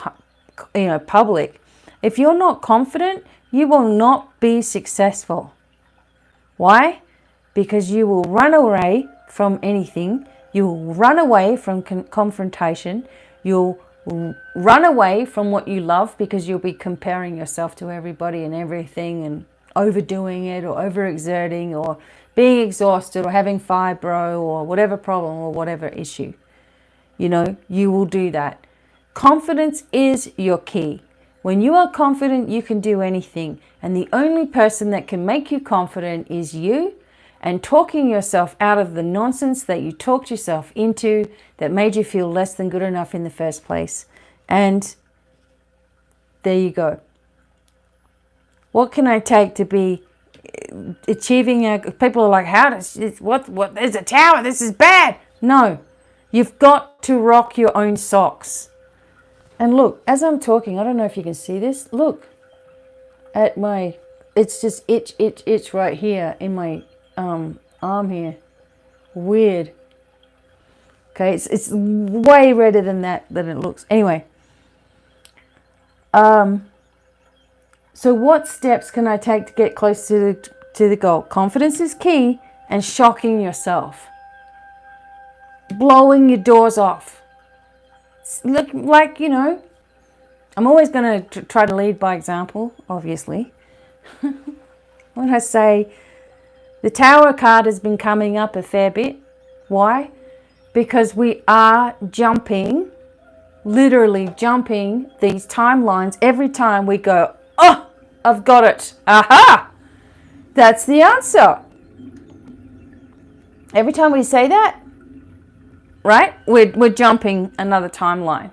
public, if you're not confident, you will not be successful. Why? Because you will run away from anything. You will run away from confrontation. You'll run away from what you love because you'll be comparing yourself to everybody and everything and overdoing it or overexerting or being exhausted or having fibro or whatever problem or whatever issue. You know, you will do that. Confidence is your key. When you are confident, you can do anything. And the only person that can make you confident is you, and talking yourself out of the nonsense that you talked yourself into that made you feel less than good enough in the first place. And there you go. What can I take to be achieving? People are like, how does what? There's a tower. This is bad. No, you've got to rock your own socks. And look, as I'm talking, I don't know if you can see this. Look at my, it's just itch right here in my arm here. Weird. Okay, it's way redder than it looks. Anyway, so what steps can I take to get close to the goal? Confidence is key, and shocking yourself. Blowing your doors off. Look, like, you know, I'm always going to try to lead by example, obviously. When I say the tower card has been coming up a fair bit, Why? Because we are jumping, literally jumping these timelines every time we go, oh, I've got it. Aha! That's the answer. Every time we say that, right, we're jumping another timeline.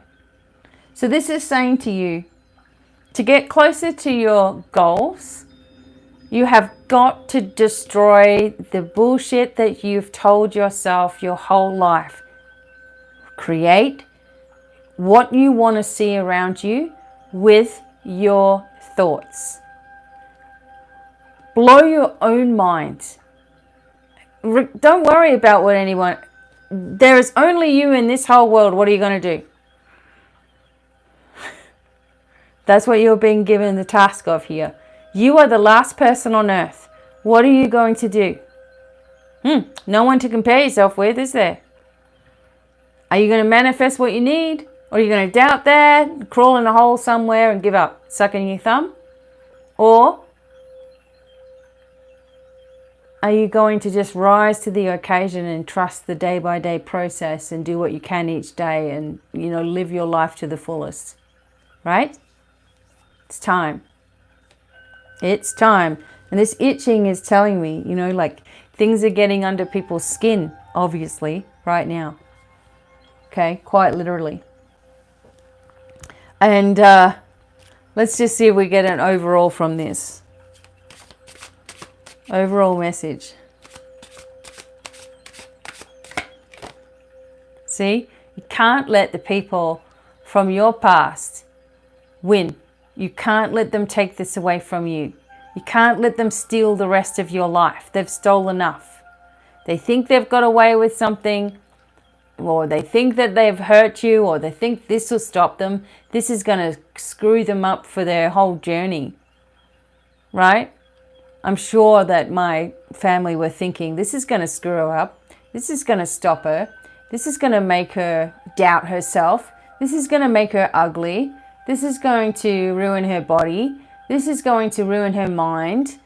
So this is saying to you, to get closer to your goals, you have got to destroy the bullshit that you've told yourself your whole life. Create what you want to see around you with your thoughts. Blow your own mind. Don't worry about what anyone... There is only you in this whole world. What are you going to do? That's what you're being given the task of here. You are the last person on earth. What are you going to do? No one to compare yourself with, is there? Are you going to manifest what you need? Or are you going to doubt that, crawl in a hole somewhere and give up, sucking your thumb? Or are you going to just rise to the occasion and trust the day-by-day process and do what you can each day and, live your life to the fullest? Right? It's time. It's time. And this itching is telling me, like things are getting under people's skin, obviously, right now. Okay, quite literally. And let's just see if we get an overall from this. Overall message. See, you can't let the people from your past win. You can't let them take this away from you. You can't let them steal the rest of your life. They've stolen enough. They think they've got away with something, or they think that they've hurt you, or they think this will stop them. This is going to screw them up for their whole journey. Right? I'm sure that my family were thinking, this is going to screw her up. This is going to stop her. This is going to make her doubt herself. This is going to make her ugly. This is going to ruin her body. This is going to ruin her mind.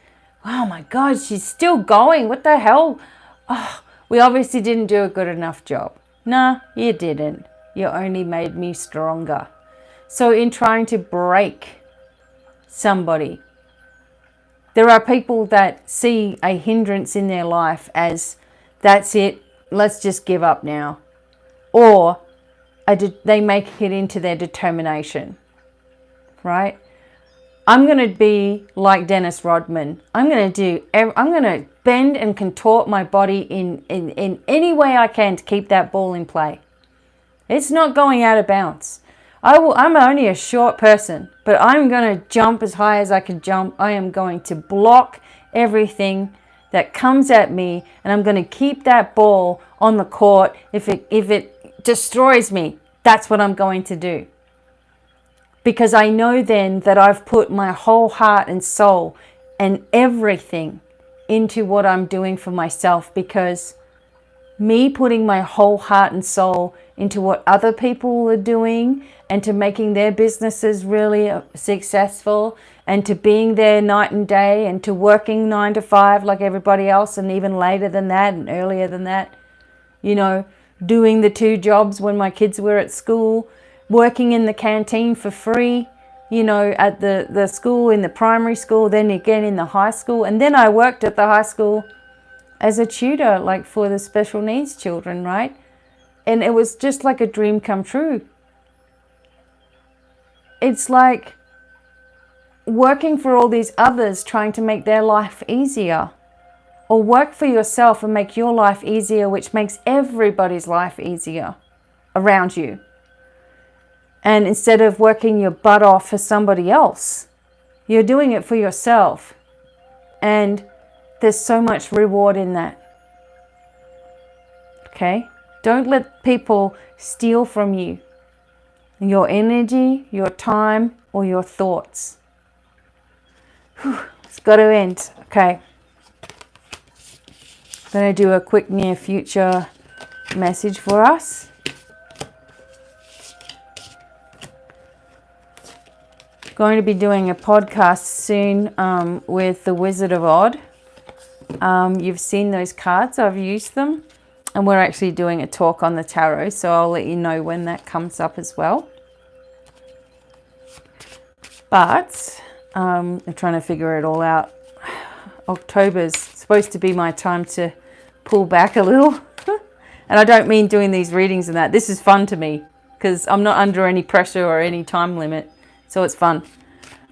Oh my God, she's still going. What the hell? Oh, we obviously didn't do a good enough job. Nah, you didn't. You only made me stronger. So in trying to break somebody, there are people that see a hindrance in their life as, that's it, let's just give up now. Or they make it into their determination, right? I'm going to be like Dennis Rodman. I'm going to bend and contort my body in any way I can to keep that ball in play. It's not going out of bounds. I'm only a short person, but I'm going to jump as high as I can jump. I am going to block everything that comes at me, and I'm going to keep that ball on the court. If it destroys me, that's what I'm going to do. Because I know then that I've put my whole heart and soul and everything into what I'm doing for myself, because me putting my whole heart and soul into what other people are doing and to making their businesses really successful and to being there night and day and to working 9 to 5 like everybody else and even later than that and earlier than that, doing the 2 jobs when my kids were at school, working in the canteen for free, at the school, in the primary school, then again in the high school. And then I worked at the high school as a tutor, like for the special needs children, right? And it was just like a dream come true. It's like working for all these others, trying to make their life easier. Or work for yourself and make your life easier, which makes everybody's life easier around you. And instead of working your butt off for somebody else, you're doing it for yourself. And there's so much reward in that. Okay? Don't let people steal from you your energy, your time, or your thoughts. It's got to end. Okay. I'm going to do a quick near future message for us. Going to be doing a podcast soon with the Wizard of Odd. You've seen those cards. I've used them. And we're actually doing a talk on the tarot, so I'll let you know when that comes up as well. But I'm trying to figure it all out. October's supposed to be my time to pull back a little. And I don't mean doing these readings and that. This is fun to me because I'm not under any pressure or any time limit. So it's fun.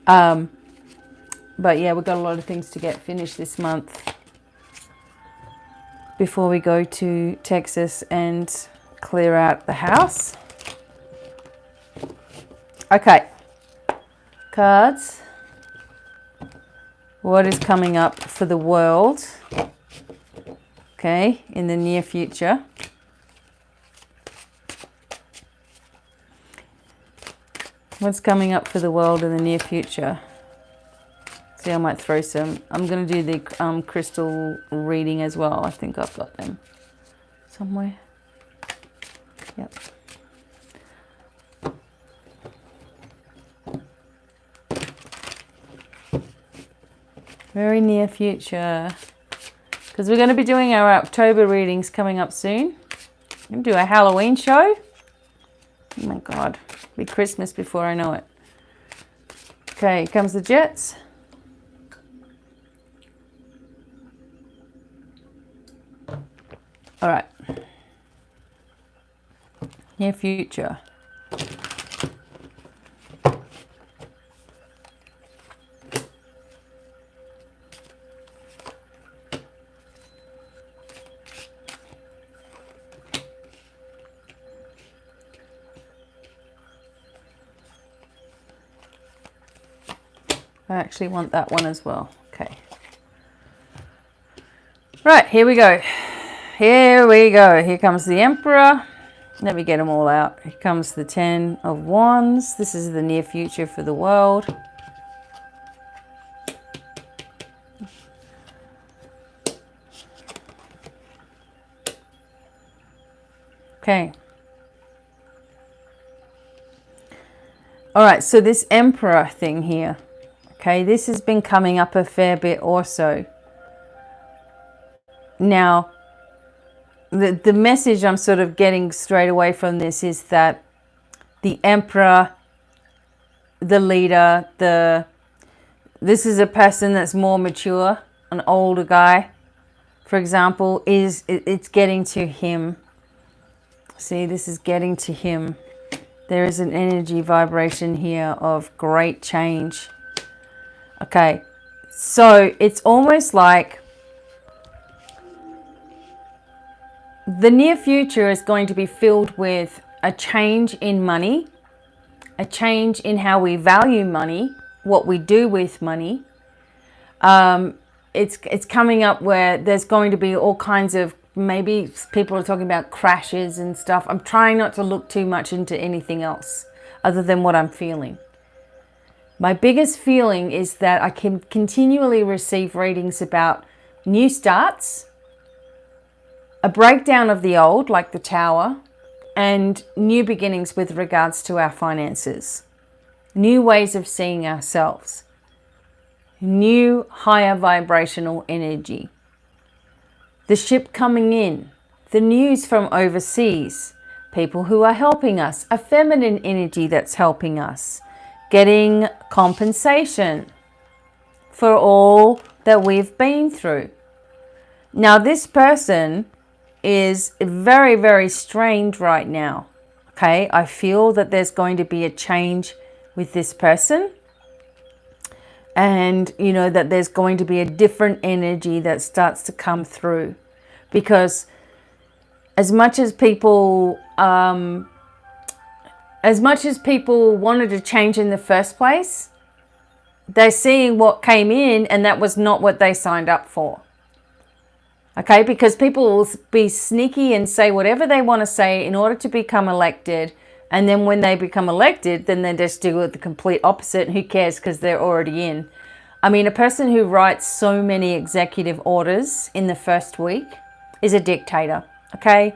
But yeah, we've got a lot of things to get finished this month before we go to Texas and clear out the house. Okay. Cards. What is coming up for the world? Okay, in the near future. What's coming up for the world in the near future? See, I might throw some. I'm going to do the crystal reading as well. I think I've got them somewhere. Yep. Very near future. Because we're going to be doing our October readings coming up soon. I'm going to do a Halloween show. Oh my God. It'll be Christmas before I know it. Okay, here comes the Jets. All right. Near future. I actually want that one as well. Okay. Right, here we go. Here we go. Here comes the Emperor. Let me get them all out. Here comes the 10 of Wands. This is the near future for the world. Okay. All right, so this Emperor thing here. Okay, this has been coming up a fair bit also. Now, the message I'm sort of getting straight away from this is that the Emperor, the leader, this is a person that's more mature, an older guy, for example, it's getting to him. See, this is getting to him. There is an energy vibration here of great change. Okay, so it's almost like the near future is going to be filled with a change in money, a change in how we value money, what we do with money. It's coming up where there's going to be all kinds of, maybe people are talking about crashes and stuff. I'm trying not to look too much into anything else other than what I'm feeling. My biggest feeling is that I can continually receive readings about new starts, a breakdown of the old, like the Tower, and new beginnings with regards to our finances, new ways of seeing ourselves, new higher vibrational energy, the ship coming in, the news from overseas, people who are helping us, a feminine energy that's helping us, getting compensation for all that we've been through. Now, this person is very, very strained right now. Okay, I feel that there's going to be a change with this person. And, you know, that there's going to be a different energy that starts to come through. Because as much as people wanted to change in the first place, they're seeing what came in and that was not what they signed up for. Okay, because people will be sneaky and say whatever they want to say in order to become elected. And then when they become elected, then they just do the complete opposite. And who cares, because they're already in. I mean, a person who writes so many executive orders in the first week is a dictator. Okay,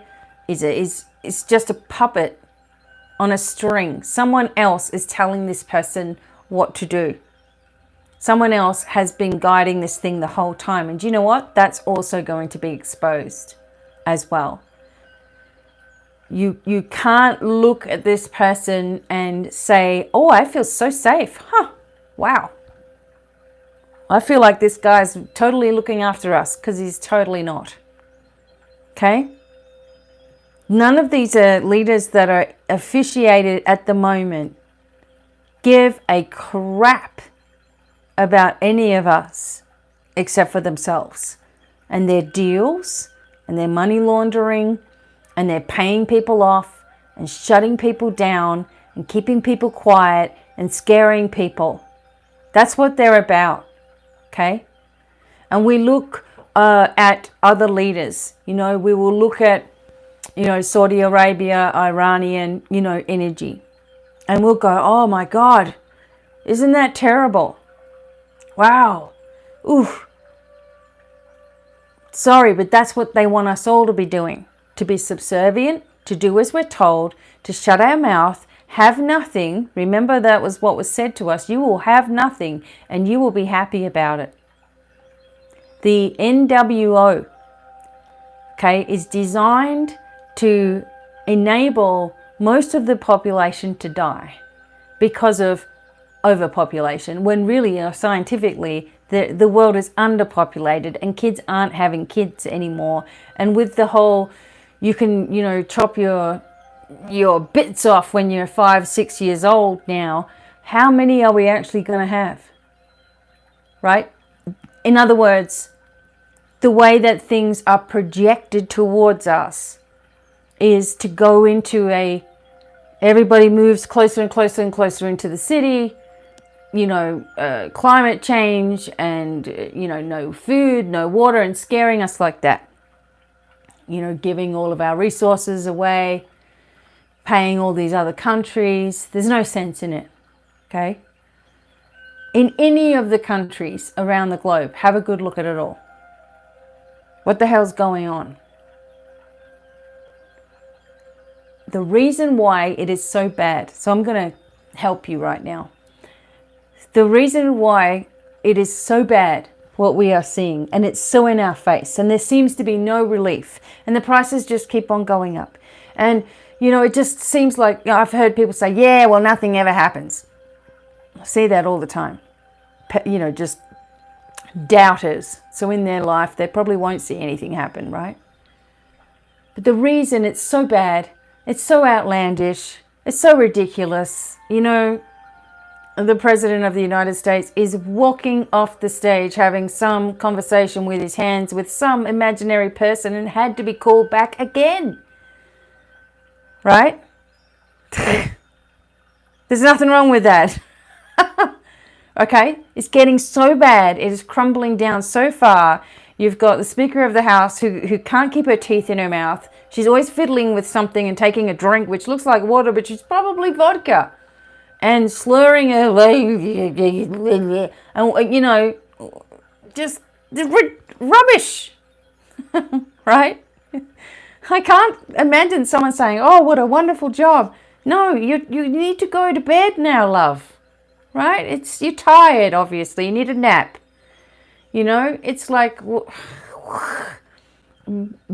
is just a puppet on a string. Someone else is telling this person what to do. Someone else has been guiding this thing the whole time. And do you know what? That's also going to be exposed as well. You can't look at this person and say, oh, I feel so safe. Huh, wow. I feel like this guy's totally looking after us, because he's totally not. Okay? None of these leaders that are officiated at the moment give a crap about any of us except for themselves and their deals and their money laundering, and they're paying people off and shutting people down and keeping people quiet and scaring people. That's what they're about. Okay? And we look at other leaders. We will look at, Saudi Arabia, Iranian, energy. And we'll go, oh my God, isn't that terrible? Wow. Oof. Sorry, but that's what they want us all to be doing. To be subservient, to do as we're told, to shut our mouth, have nothing. Remember, that was what was said to us. You will have nothing and you will be happy about it. The NWO, okay, is designed to enable most of the population to die because of overpopulation, when really, scientifically, the world is underpopulated and kids aren't having kids anymore. And with the whole, you can, chop your bits off when you're 5-6 years old now, how many are we actually going to have? Right? In other words, the way that things are projected towards us is to go into everybody moves closer and closer and closer into the city, climate change and, no food, no water, and scaring us like that. Giving all of our resources away, paying all these other countries. There's no sense in it, okay? In any of the countries around the globe, have a good look at it all. What the hell's going on? The reason why it is so bad, so I'm going to help you right now. The reason why it is so bad, what we are seeing, and it's so in our face, and there seems to be no relief, and the prices just keep on going up. And, it just seems like, I've heard people say, yeah, well, nothing ever happens. I see that all the time. Just doubters. So in their life, they probably won't see anything happen, right? But the reason it's so bad, it's so outlandish, it's so ridiculous. The President of the United States is walking off the stage having some conversation with his hands with some imaginary person and had to be called back again. Right? There's nothing wrong with that. Okay? It's getting so bad. It is crumbling down so far. You've got the Speaker of the House who can't keep her teeth in her mouth. She's always fiddling with something and taking a drink which looks like water, but she's probably vodka. And slurring her way, and, just rubbish, right? I can't imagine someone saying, oh, what a wonderful job. No, you need to go to bed now, love, right? You're tired, obviously. You need a nap. It's like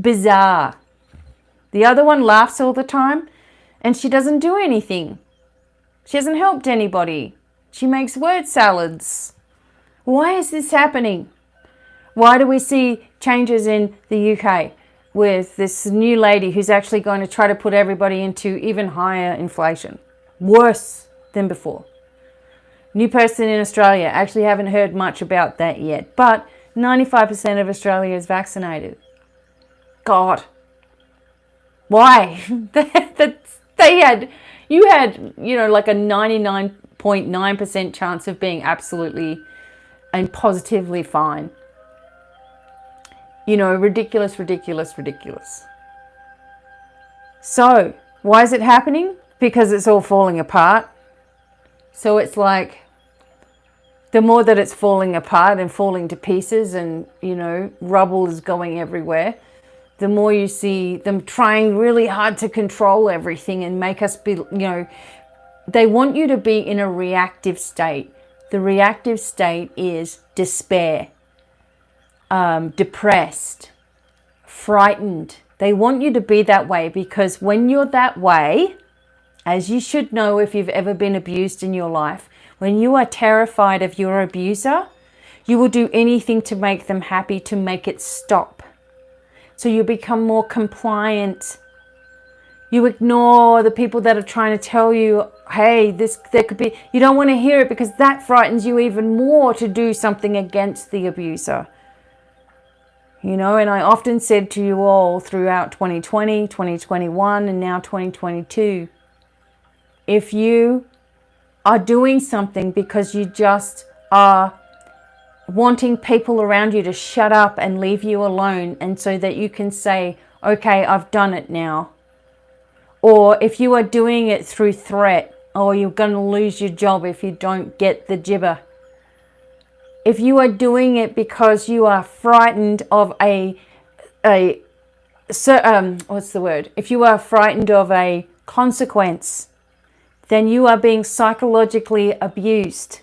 bizarre. The other one laughs all the time and she doesn't do anything. She hasn't helped anybody. She makes word salads. Why is this happening? Why do we see changes in the UK with this new lady who's actually going to try to put everybody into even higher inflation? Worse than before. New person in Australia. Actually haven't heard much about that yet. But 95% of Australia is vaccinated. God. Why? You had, like a 99.9% chance of being absolutely and positively fine. Ridiculous, ridiculous, ridiculous. So, why is it happening? Because it's all falling apart. So it's like, the more that it's falling apart and falling to pieces and, rubble is going everywhere, the more you see them trying really hard to control everything and make us be, they want you to be in a reactive state. The reactive state is despair, depressed, frightened, They want you to be that way, because when you're that way, as you should know if you've ever been abused in your life, when you are terrified of your abuser, you will do anything to make them happy, to make it stop. So you become more compliant. You ignore the people that are trying to tell you, hey, there could be, you don't want to hear it, because that frightens you even more to do something against the abuser. You know, and I often said to you all throughout 2020, 2021, and now 2022, if you are doing something because you just are wanting people around you to shut up and leave you alone, and so that you can say, okay, I've done it now. Or if you are doing it through threat, or you're going to lose your job if you don't get the gibber. If you are doing it because you are frightened of if you are frightened of a consequence, then you are being psychologically abused.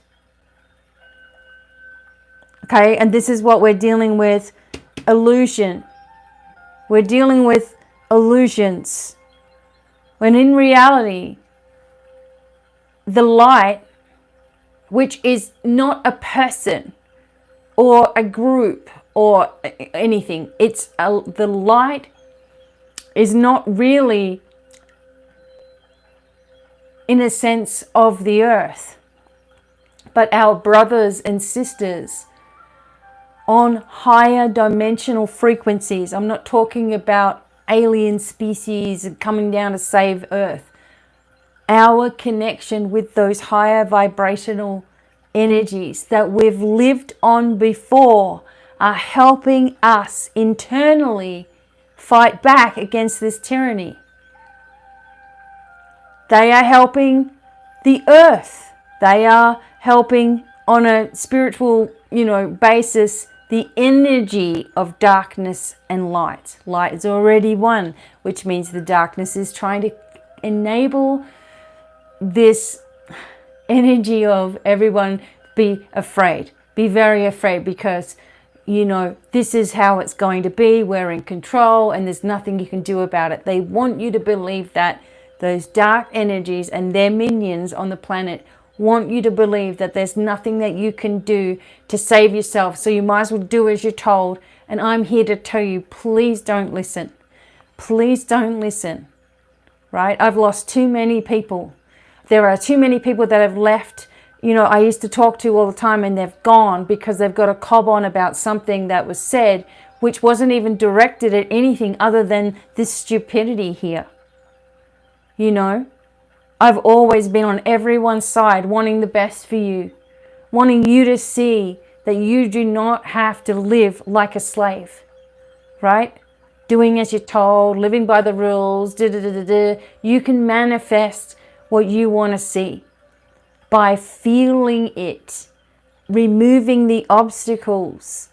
Okay, and this is what we're dealing with, illusion. We're dealing with illusions. When in reality, the light, which is not a person or a group or anything, the light is not really in a sense of the earth, but our brothers and sisters on higher dimensional frequencies. I'm not talking about alien species coming down to save Earth. Our connection with those higher vibrational energies that we've lived on before are helping us internally fight back against this tyranny. They are helping the earth. They are helping on a spiritual, basis, the energy of darkness and light. Light is already one, which means the darkness is trying to enable this energy of everyone be afraid. Be very afraid, because, this is how it's going to be. We're in control and there's nothing you can do about it. They want you to believe that those dark energies and their minions on the planet want you to believe that there's nothing that you can do to save yourself. So you might as well do as you're told. And I'm here to tell you, please don't listen. Please don't listen. Right? I've lost too many people. There are too many people that have left. I used to talk to all the time, and they've gone because they've got a cob on about something that was said, which wasn't even directed at anything other than this stupidity here. I've always been on everyone's side, wanting the best for you, wanting you to see that you do not have to live like a slave, right? Doing as you're told, living by the rules, You can manifest what you want to see by feeling it, removing the obstacles,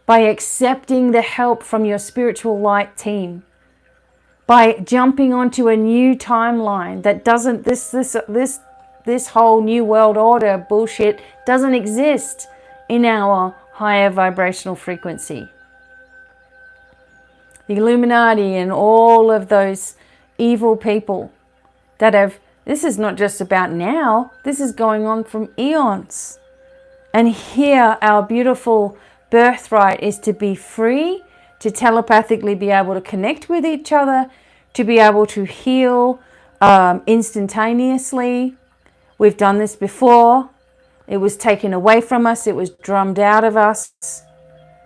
by accepting the help from your spiritual light team, by jumping onto a new timeline that doesn't, this whole new world order bullshit doesn't exist in our higher vibrational frequency. The Illuminati and all of those evil people that have, this is not just about now, this is going on from eons. And here our beautiful birthright is to be free, to telepathically be able to connect with each other, to be able to heal instantaneously. We've done this before. It was taken away from us. It was drummed out of us.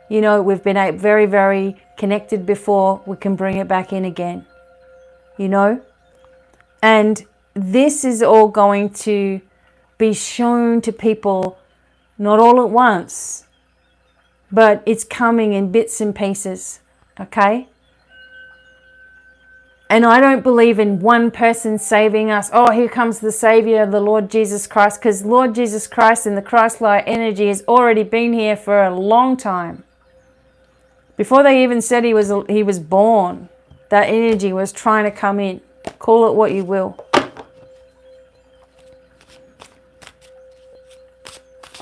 We've been very, very connected before. We can bring it back in again. And this is all going to be shown to people, not all at once, but it's coming in bits and pieces, okay? And I don't believe in one person saving us. Oh, here comes the Savior, the Lord Jesus Christ, because Lord Jesus Christ and the Christ-like energy has already been here for a long time. Before they even said he was born, that energy was trying to come in. Call it what you will.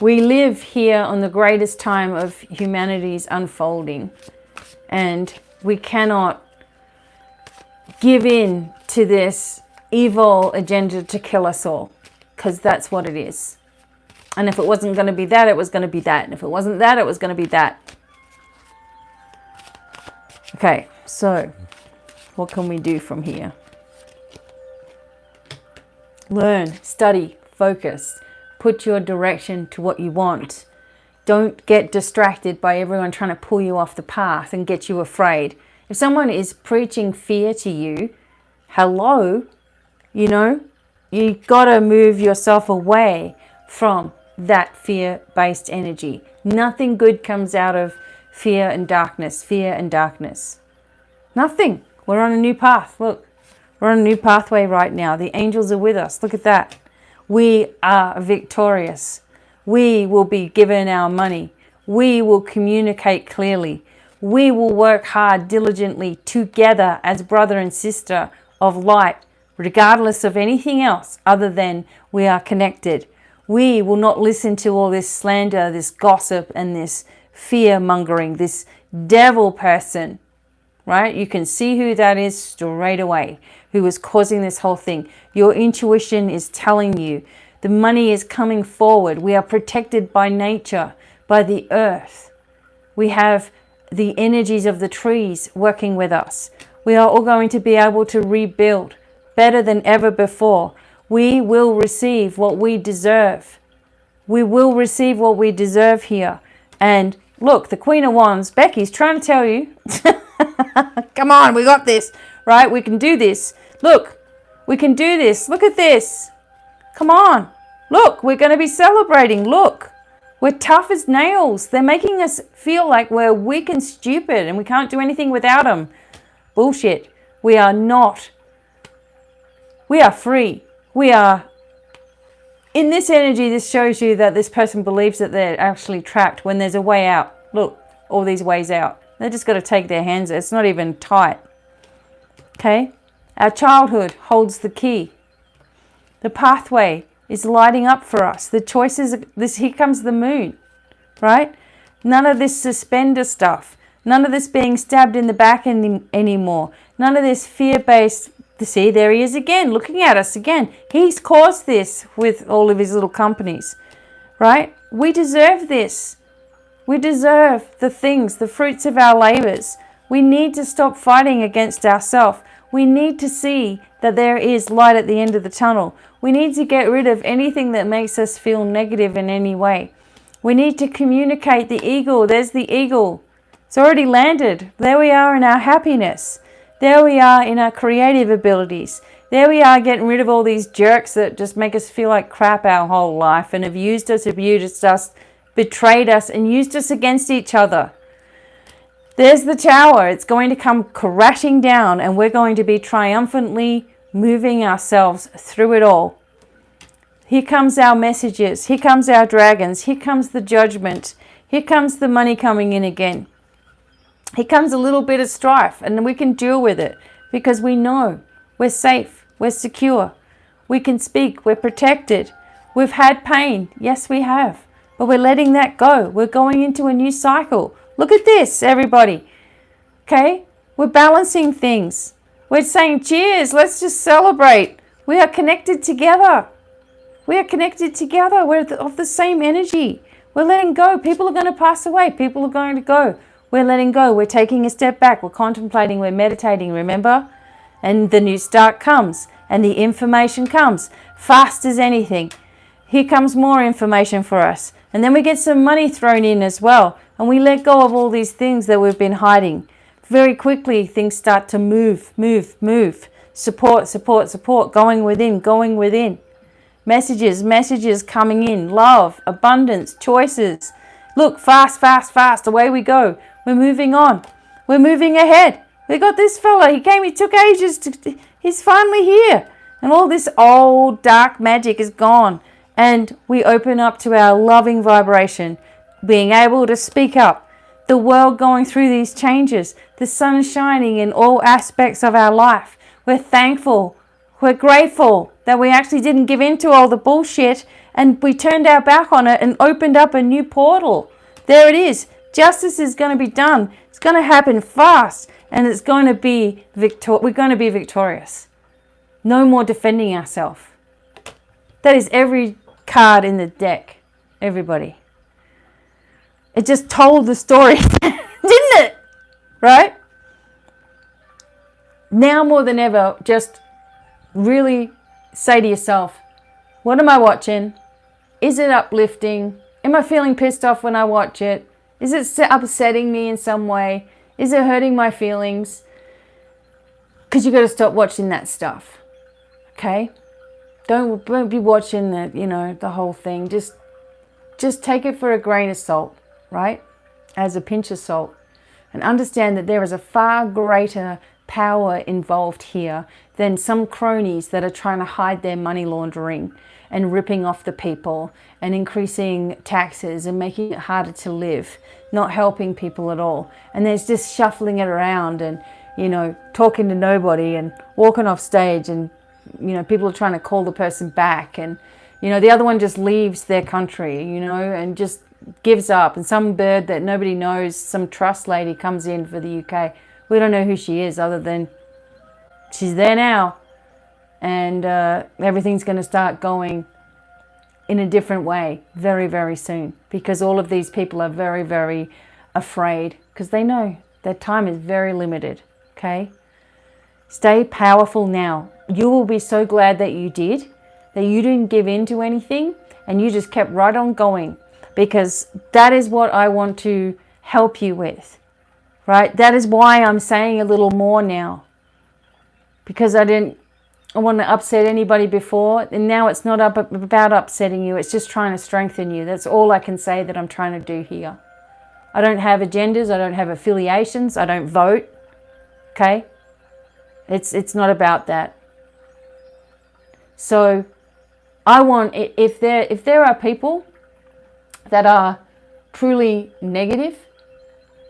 We live here on the greatest time of humanity's unfolding, and we cannot give in to this evil agenda to kill us all, because that's what it is. And if it wasn't going to be that, it was going to be that. And if it wasn't that, it was going to be that. Okay, so what can we do from here? Learn, study, focus. Put your direction to what you want. Don't get distracted by everyone trying to pull you off the path and get you afraid. If someone is preaching fear to you, hello, you know, you got to move yourself away from that fear-based energy. Nothing good comes out of fear and darkness, fear and darkness. Nothing. We're on a new path. Look, we're on a new pathway right now. The angels are with us. Look at that. We are victorious. We will be given our money. We will communicate clearly. We will work hard, diligently, together as brother and sister of light, regardless of anything else other than we are connected. We will not listen to all this slander, this gossip, and this fear-mongering, this devil person, right? You can see who that is straight away, who is causing this whole thing. Your intuition is telling you the money is coming forward. We are protected by nature, by the earth. We have the energies of the trees working with us. We are all going to be able to rebuild better than ever before. We will receive what we deserve. We will receive what we deserve here. And look, the Queen of Wands, Becky's trying to tell you, come on, we got this, right? We can do this. Look, we can do this. Look at this. Come on. Look, we're going to be celebrating. Look, we're tough as nails. They're making us feel like we're weak and stupid and we can't do anything without them. Bullshit. We are not. We are free. We are in this energy. This shows you that this person believes that they're actually trapped when there's a way out. Look, all these ways out. They just got to take their hands. It's not even tight. Okay. Our childhood holds the key. The pathway is lighting up for us. The choices, here comes the moon, right? None of this suspender stuff. None of this being stabbed in the back anymore. None of this fear-based. See, there he is again, looking at us again. He's caused this with all of his little companies, right? We deserve this. We deserve the things, the fruits of our labors. We need to stop fighting against ourselves. We need to see that there is light at the end of the tunnel. We need to get rid of anything that makes us feel negative in any way. We need to communicate the eagle. There's the eagle. It's already landed. There we are in our happiness. There we are in our creative abilities. There we are getting rid of all these jerks that just make us feel like crap our whole life and have used us, abused us, betrayed us, and used us against each other. There's the tower. It's going to come crashing down and we're going to be triumphantly moving ourselves through it all. Here comes our messages. Here comes our dragons. Here comes the judgment. Here comes the money coming in again. Here comes a little bit of strife and we can deal with it because we know we're safe. We're secure. We can speak. We're protected. We've had pain. Yes, we have. But we're letting that go. We're going into a new cycle. Look at this, everybody. Okay? We're balancing things. We're saying cheers. Let's just celebrate. We are connected together. We are connected together. We're of the same energy. We're letting go. People are going to pass away. People are going to go. We're letting go. We're taking a step back. We're contemplating. We're meditating, remember? And the new start comes. And the information comes. Fast as anything. Here comes more information for us. And then we get some money thrown in as well. And we let go of all these things that we've been hiding. Very quickly, things start to move. Support. Going within. Messages coming in. Love, abundance, choices. Look, fast. Away we go. We're moving on. We're moving ahead. We got this fella. He came, he took ages. He's finally here. And all this old dark magic is gone. And we open up to our loving vibration. Being able to speak up. The world going through these changes. The sun shining in all aspects of our life. We're thankful. We're grateful that we actually didn't give in to all the bullshit and we turned our back on it and opened up a new portal. There it is. Justice is going to be done. It's going to happen fast. And it's going to be we're going to be victorious. No more defending ourselves. That is every card in the deck. Everybody. It just told the story, didn't it? Right? Now more than ever, just really say to yourself, what am I watching? Is it uplifting? Am I feeling pissed off when I watch it? Is it upsetting me in some way? Is it hurting my feelings? Because you got to stop watching that stuff. Okay? Don't be watching the whole thing. Just take it for a grain of salt, right? As a pinch of salt. And understand that there is a far greater power involved here than some cronies that are trying to hide their money laundering and ripping off the people and increasing taxes and making it harder to live, not helping people at all. And there's just shuffling it around and, talking to nobody and walking off stage and, people are trying to call the person back and, the other one just leaves their country, and just gives up. And some bird that nobody knows, some trust lady comes in for the UK. We don't know who she is other than she's there now. And everything's going to start going in a different way very, very soon. Because all of these people are very, very afraid. Because they know their time is very limited. Okay? Stay powerful now. You will be so glad that you did. That you didn't give in to anything. And you just kept right on going. Because that is what I want to help you with. Right? That is why I'm saying a little more now. Because I want to upset anybody before. And now it's not about upsetting you. It's just trying to strengthen you. That's all I can say that I'm trying to do here. I don't have agendas. I don't have affiliations. I don't vote. Okay? It's not about that. So I want, if there are people that are truly negative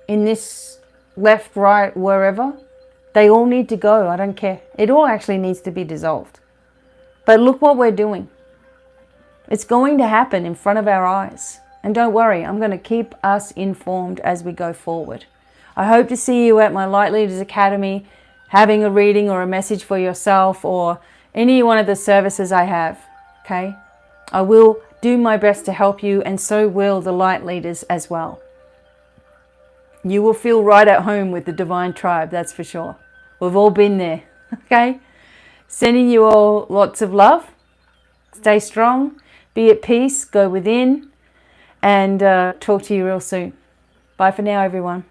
in this left, right, wherever, they all need to go. I don't care. It all actually needs to be dissolved. But look what we're doing. It's going to happen in front of our eyes. And don't worry, I'm going to keep us informed as we go forward. I hope to see you at my Light Leaders Academy, having a reading or a message for yourself or any one of the services I have. Okay? I will do my best to help you, and so will the Light Leaders as well. You will feel right at home with the Divine Tribe, that's for sure. We've all been there, okay? Sending you all lots of love. Stay strong. Be at peace. Go within. And talk to you real soon. Bye for now, everyone.